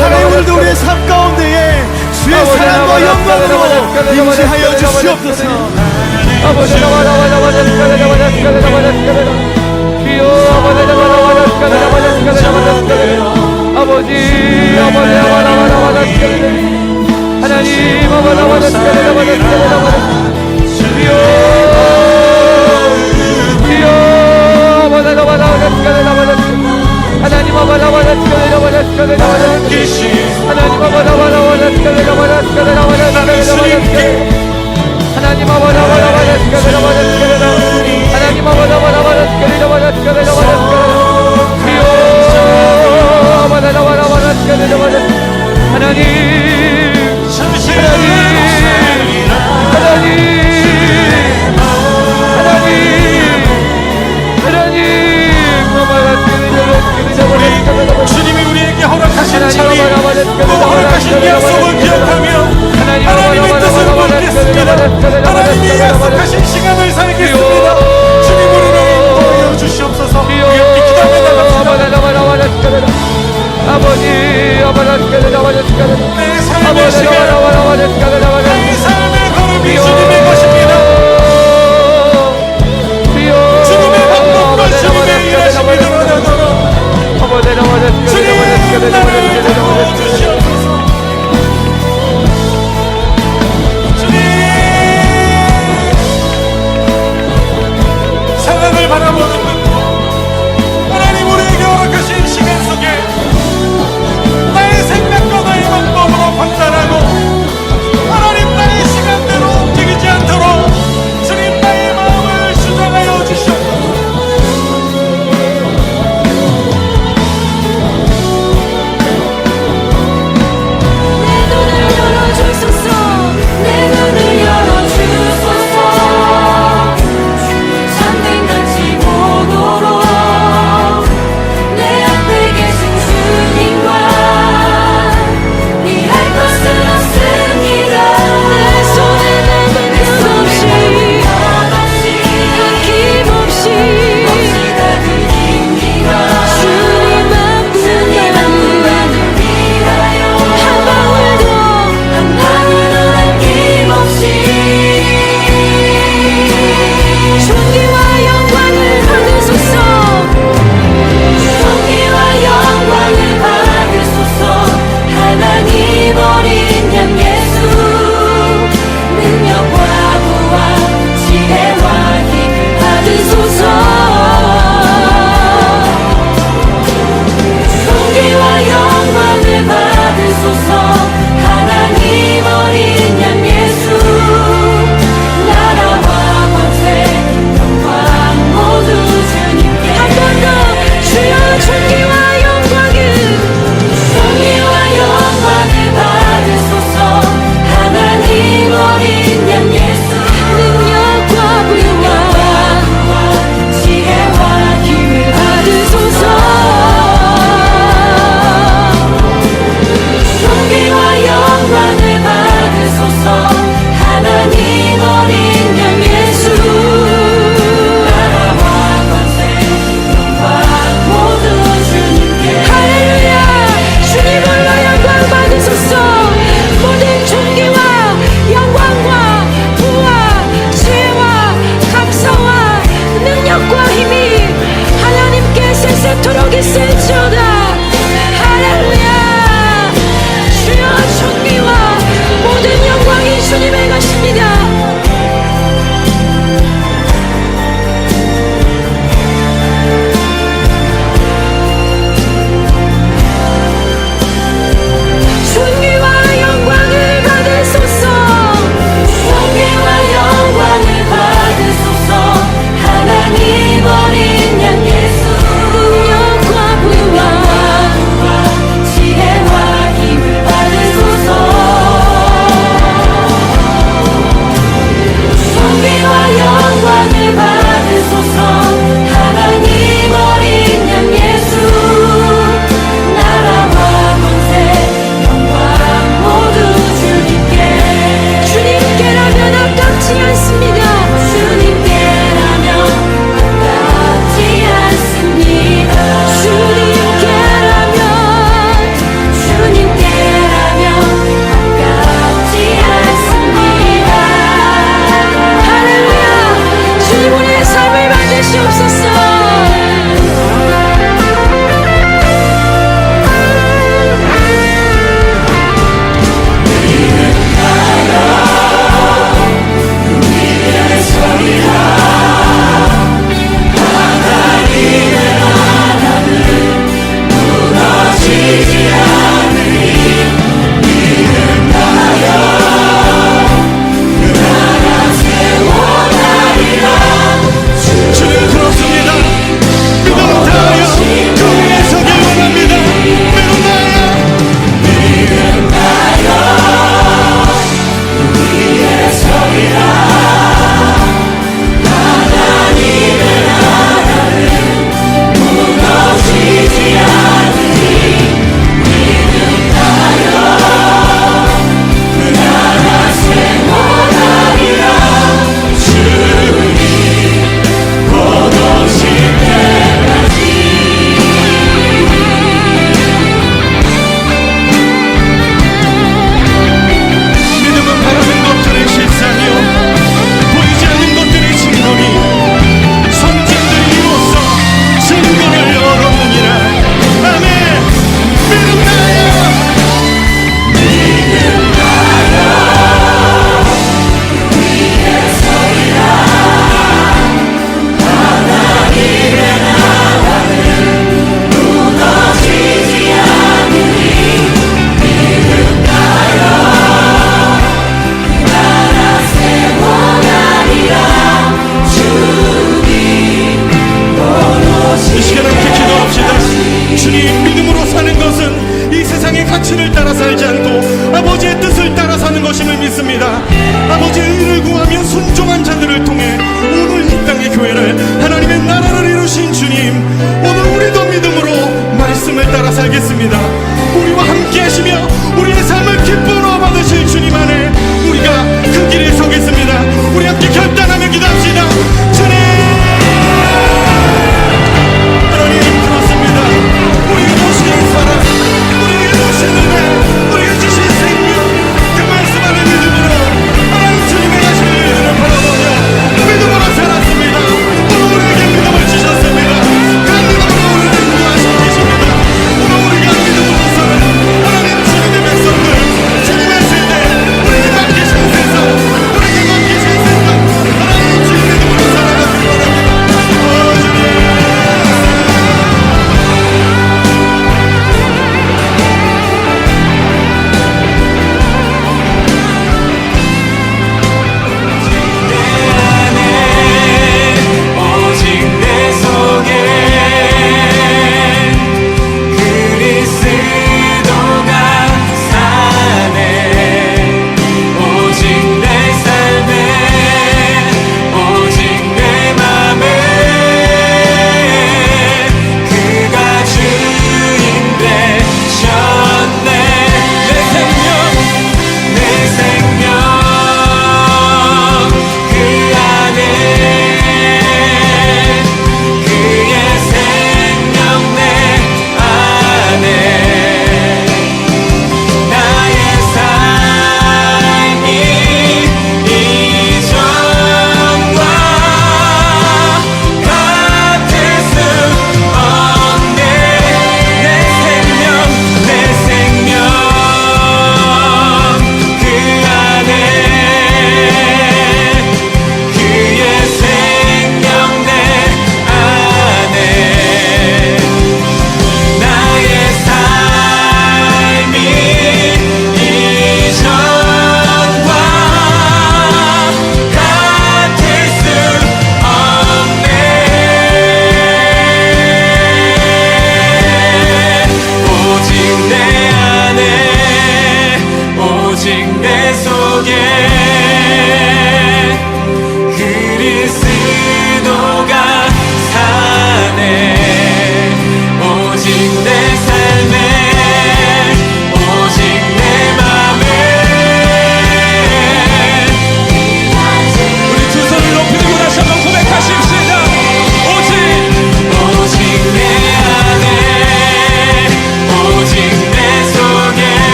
하나님 오늘도 우리의 삶 가운데에 주의 사랑과 영광으로 임재하여 주시옵소서.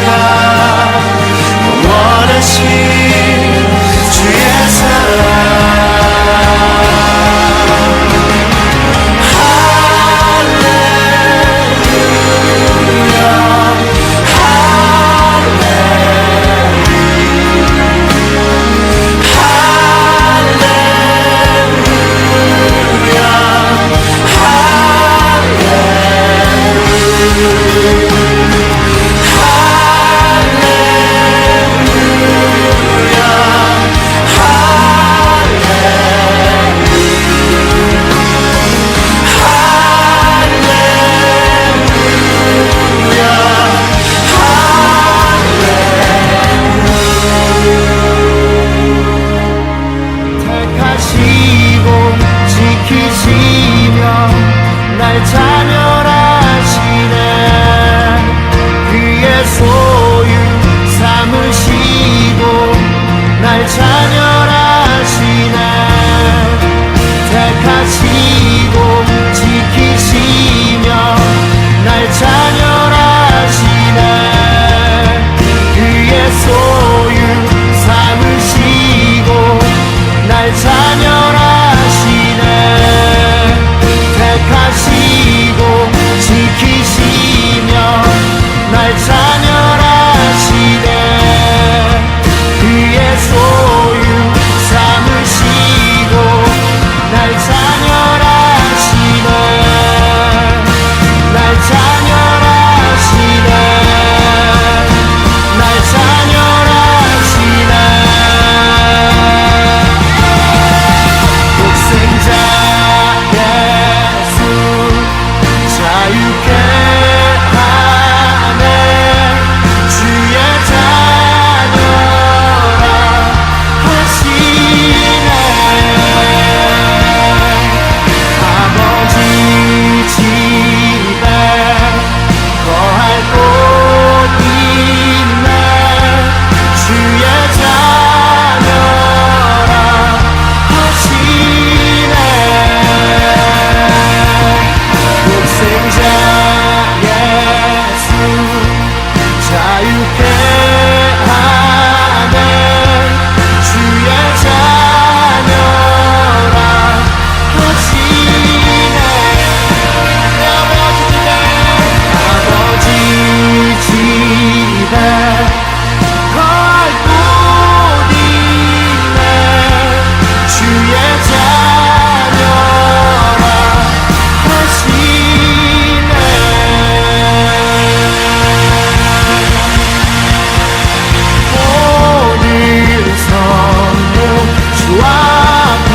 나가 원하신 주의 사랑 날 자멸하시네 그의 소유 삼으시고 날 자멸하시네 택하시고 지키시며 날 자멸하시네 그의 소유 삼으시고 날 자멸하시네 택하시고 지키시며 날 자멸하시네 그의 소유 삼으시고 날 자멸하시네 날 자멸하시네 날 자멸하시네 독생자 자유케 하네 주의 자녀라 하시네 아버지 집에 거할 곳 있네 주의 자녀라 하시네 독생자 예수 자유케 하네 주의 자녀라 하시네 아버지 집에 거할 곳 있네 주의 자녀라 하시네 모든 성령 주 앞에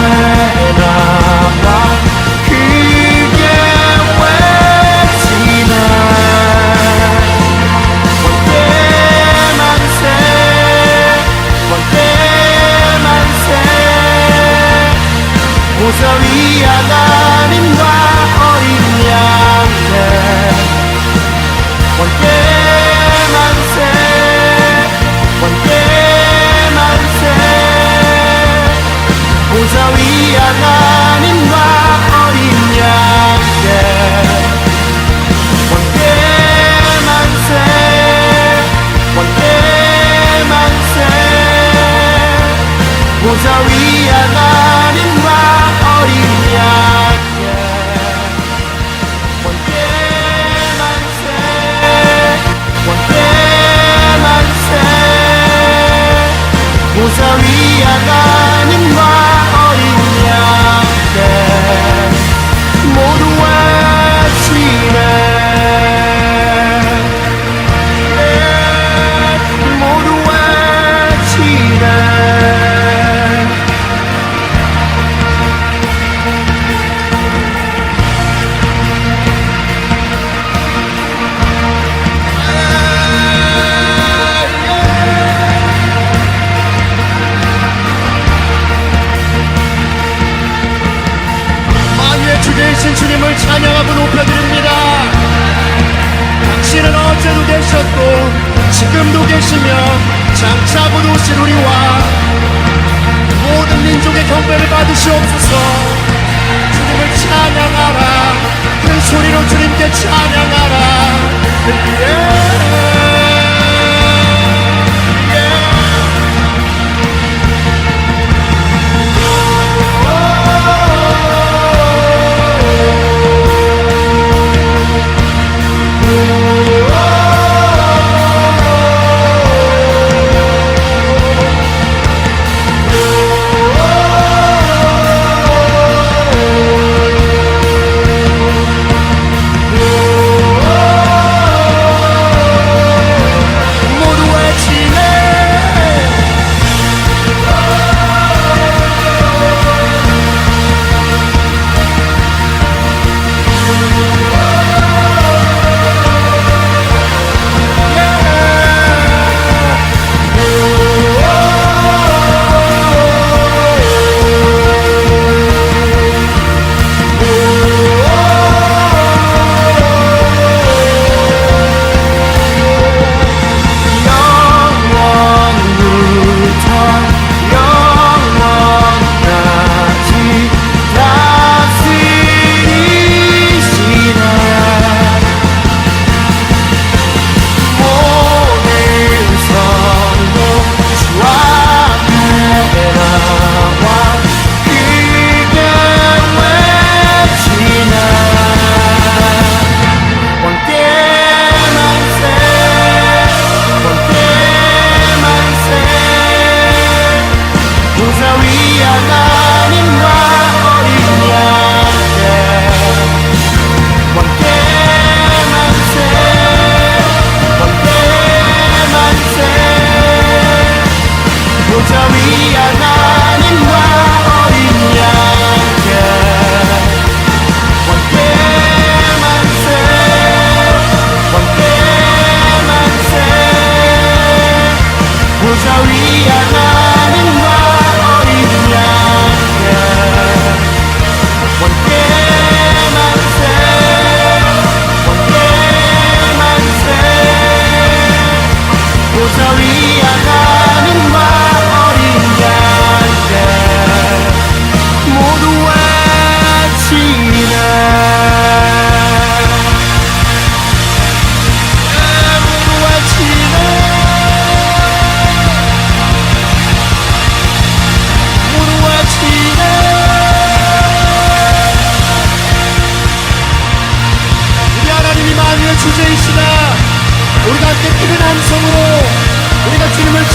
나가 크게 외치네 번개 만세 번개 만세 보좌위 하나님과 어린 양께 번개 만세 번개 만세 보좌위 하나님과 어린 양께 번개 만세 번개 만세 보좌위 하나님과 어린 양께 번개 만세 번개 만세 보좌위 하나님과 어린 양께 모두 외치네 모두 외치네 주계신 주님을 찬양하고 높여드립니다. 당신은 어제도 계셨고 지금도 계시며 장차고도 오시리와 모든 민족의 경배를 받으시옵소서. 주님을 찬양하라 큰 소리로 주님께 찬양하라.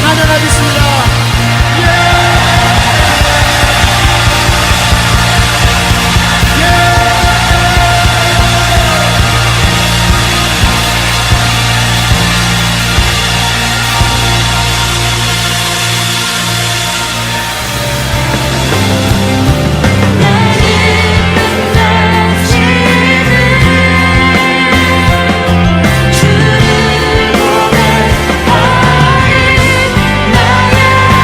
찬양하겠습니다. 주를 고백하리 나의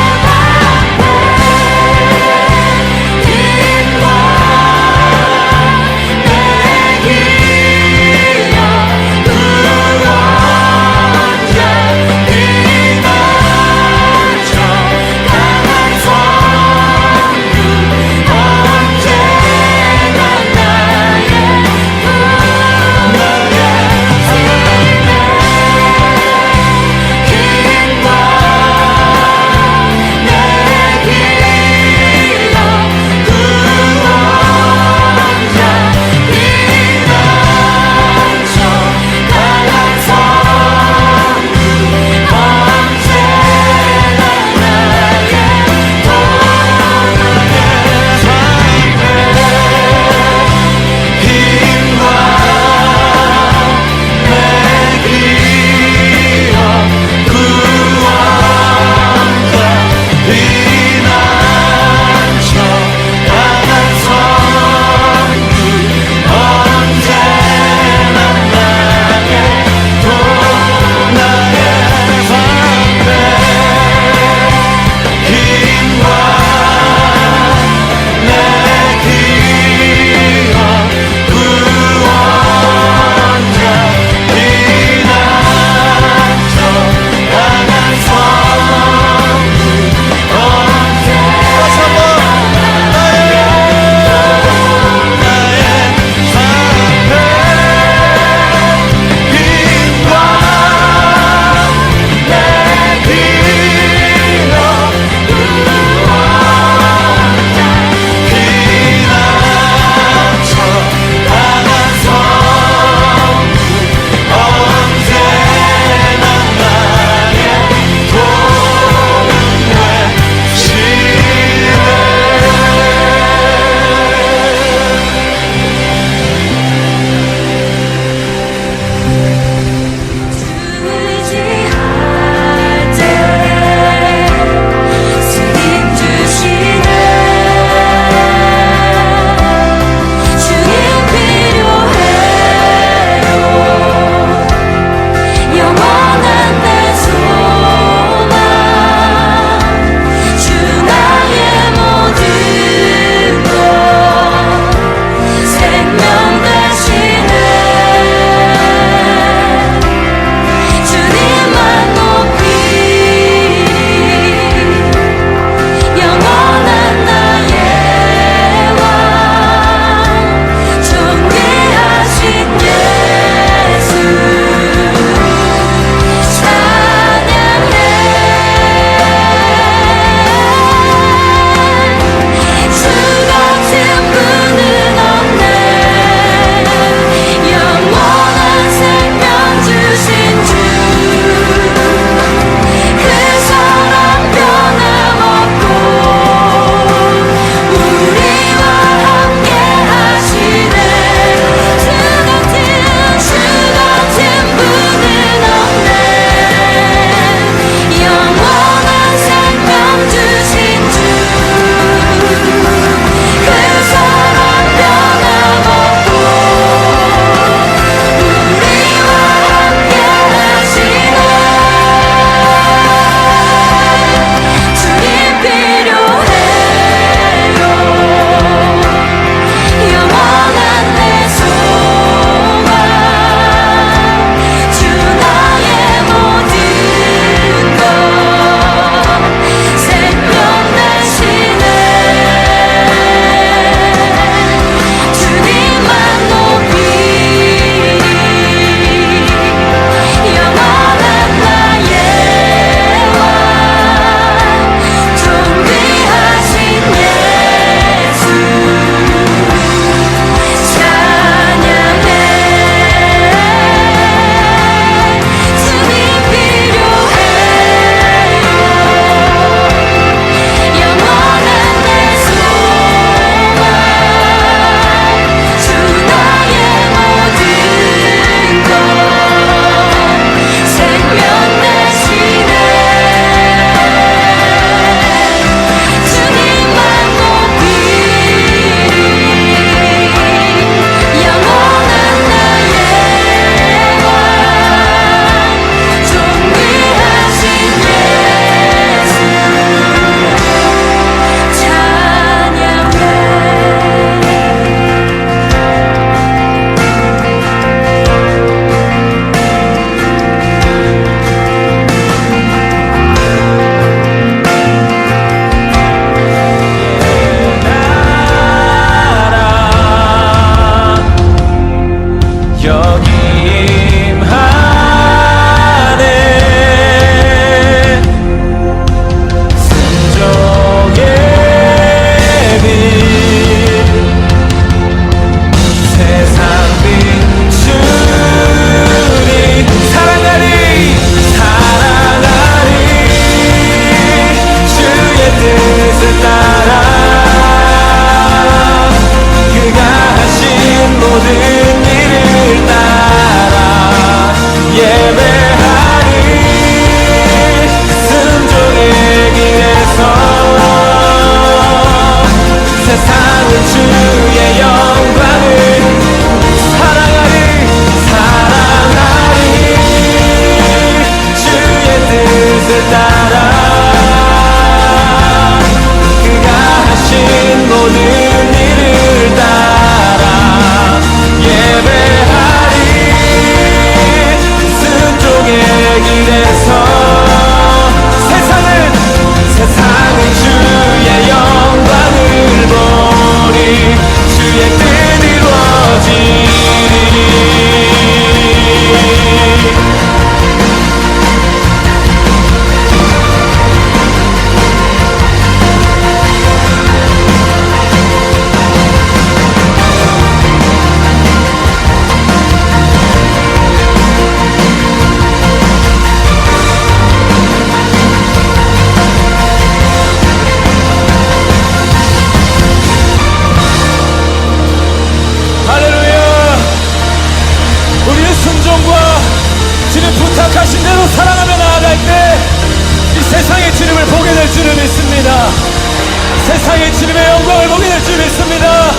영광을 보게 될 줄 믿습니다.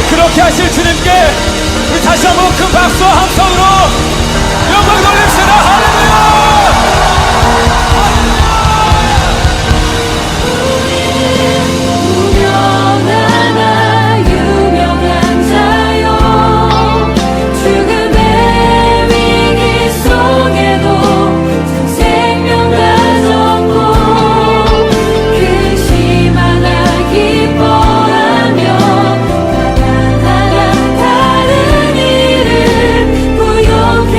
그렇게 하실 주님께 우리 다시 한번 큰 박수와 함성으로 영광 돌립시다. 할렐루야! 기뻐하며 다른 이를 부욕해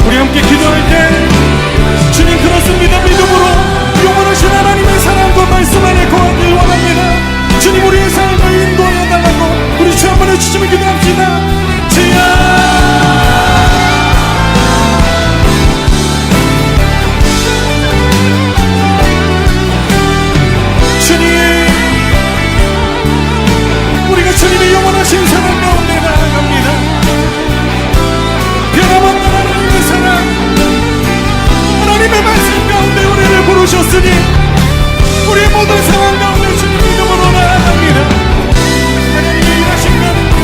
우리 함께 기도할 때 주님 그렇습니다. 믿음으로 영원하신 하나님의 사랑과 말씀 안에 거하길 원합니다. 주님 우리의 삶을 인도하여 달라고 우리 주 한번 해주시면 기도합시다. 주여 주님의 영원하신 사랑 가운데 나아갑니다. 변함없는 하나님의 사랑, 하나님의 말씀 가운데 우리를 부르셨으니 우리의 모든 상황 가운데 주님 이름으로 나아갑니다. 하나님의 일하신 가운데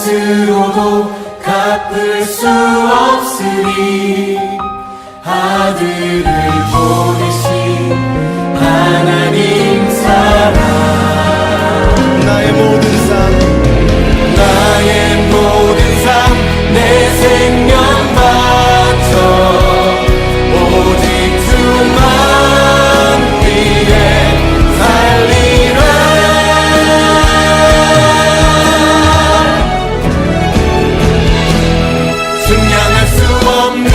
값으로도 갚을 수 없으니 아들을 보내신 하나님 사랑 나의 모든 삶 내 생명 바쳐 오직 주만 위해 살리라 증량할 수 없는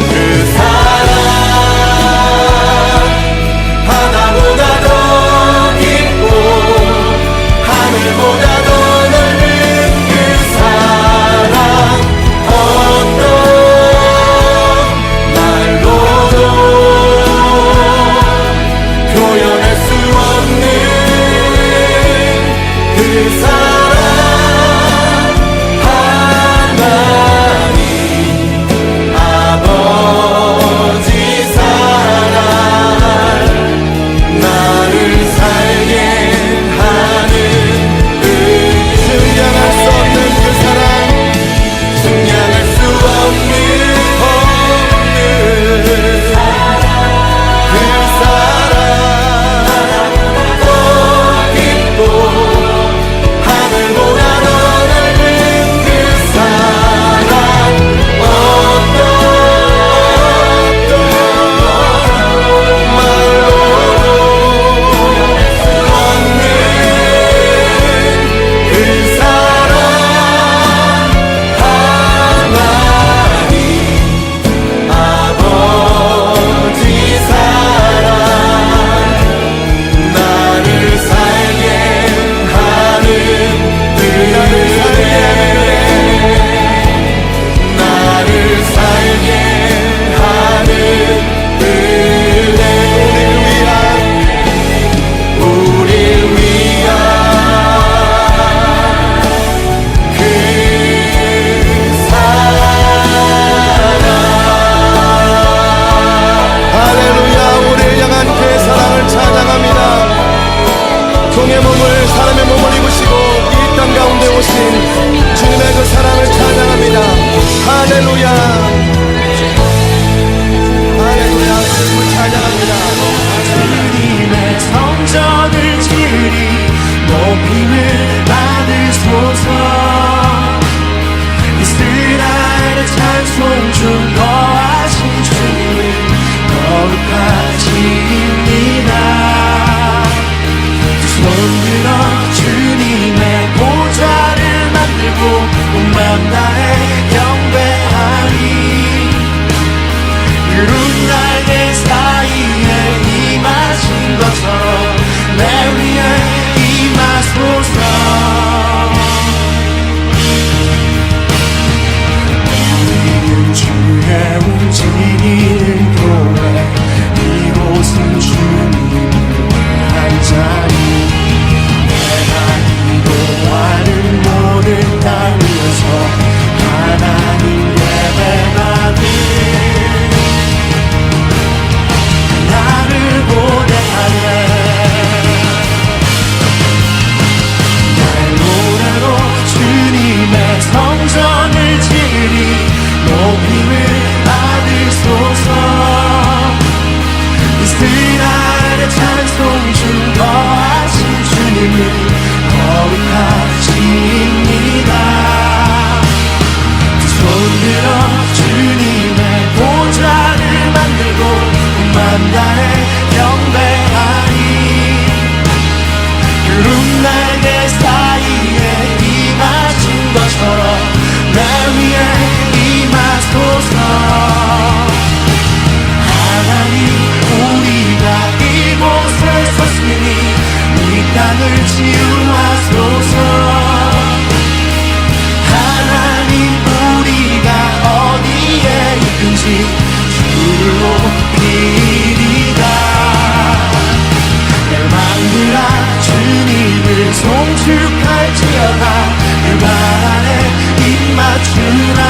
그 사랑 바다보다 더 깊고 하늘보다 더 넓은 그 사랑 어떤 말로도 표현할 수 없는 그 사랑 하나님 아버지 사랑 나를 살게 하는 증량할 수 없는 그 사랑 증량할 수 없는 그 사랑 더 깊고 하늘보다 더 넓은 그 사랑 어떤 말로도 표현할 수 없는 그 사랑 하나님 아버지 사랑 나를 살게 하는 은혜 나를 살게 하는 은혜 우릴 위한 그 할렐루야. 우리를 향한 그의 사랑을 찬양합니다. 종의 몸을 사람의 몸을 입으시고 이 땅 가운데 오신 주님의 그 사랑을 찬양합니다. 할렐루야. 할렐루야. 주님을 찬양합니다. 주님의 성전을 지으리 높임을 받으소서 이스라엘의 찬송 중 거하신 주님 거룩하십니다 손들어 주님의 보좌를 만들고 온 맘 다해 경배하리 그룬 날개 사이에 임하신 것처럼 내 위에 임하소서 우리는 주의 움직이는 교회 이곳은 주님을 한 자리 내가 기도하는 모든 땅에서 하나님 예배받을 나를 보내하네 나의 노래로 주님의 성전을 지으리 높임을 받으소서 이스라엘의 찬송 중 거하신 주님을 거룩하십니다 손들어 주님의 보좌를 만들고 맘 다해 경배하리 구름 날개 사이에 임하신 것처럼 내 위에 임하소서 하나님 우리가 이곳에 섰으니 이 땅을 치유하소서 하나님 우리가 어디에 있든지 주를 높이리다 열망들아 주님을 송축할지어다 그 발 안에 입 맞추라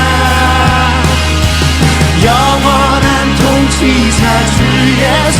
영원한 통치자 주 예수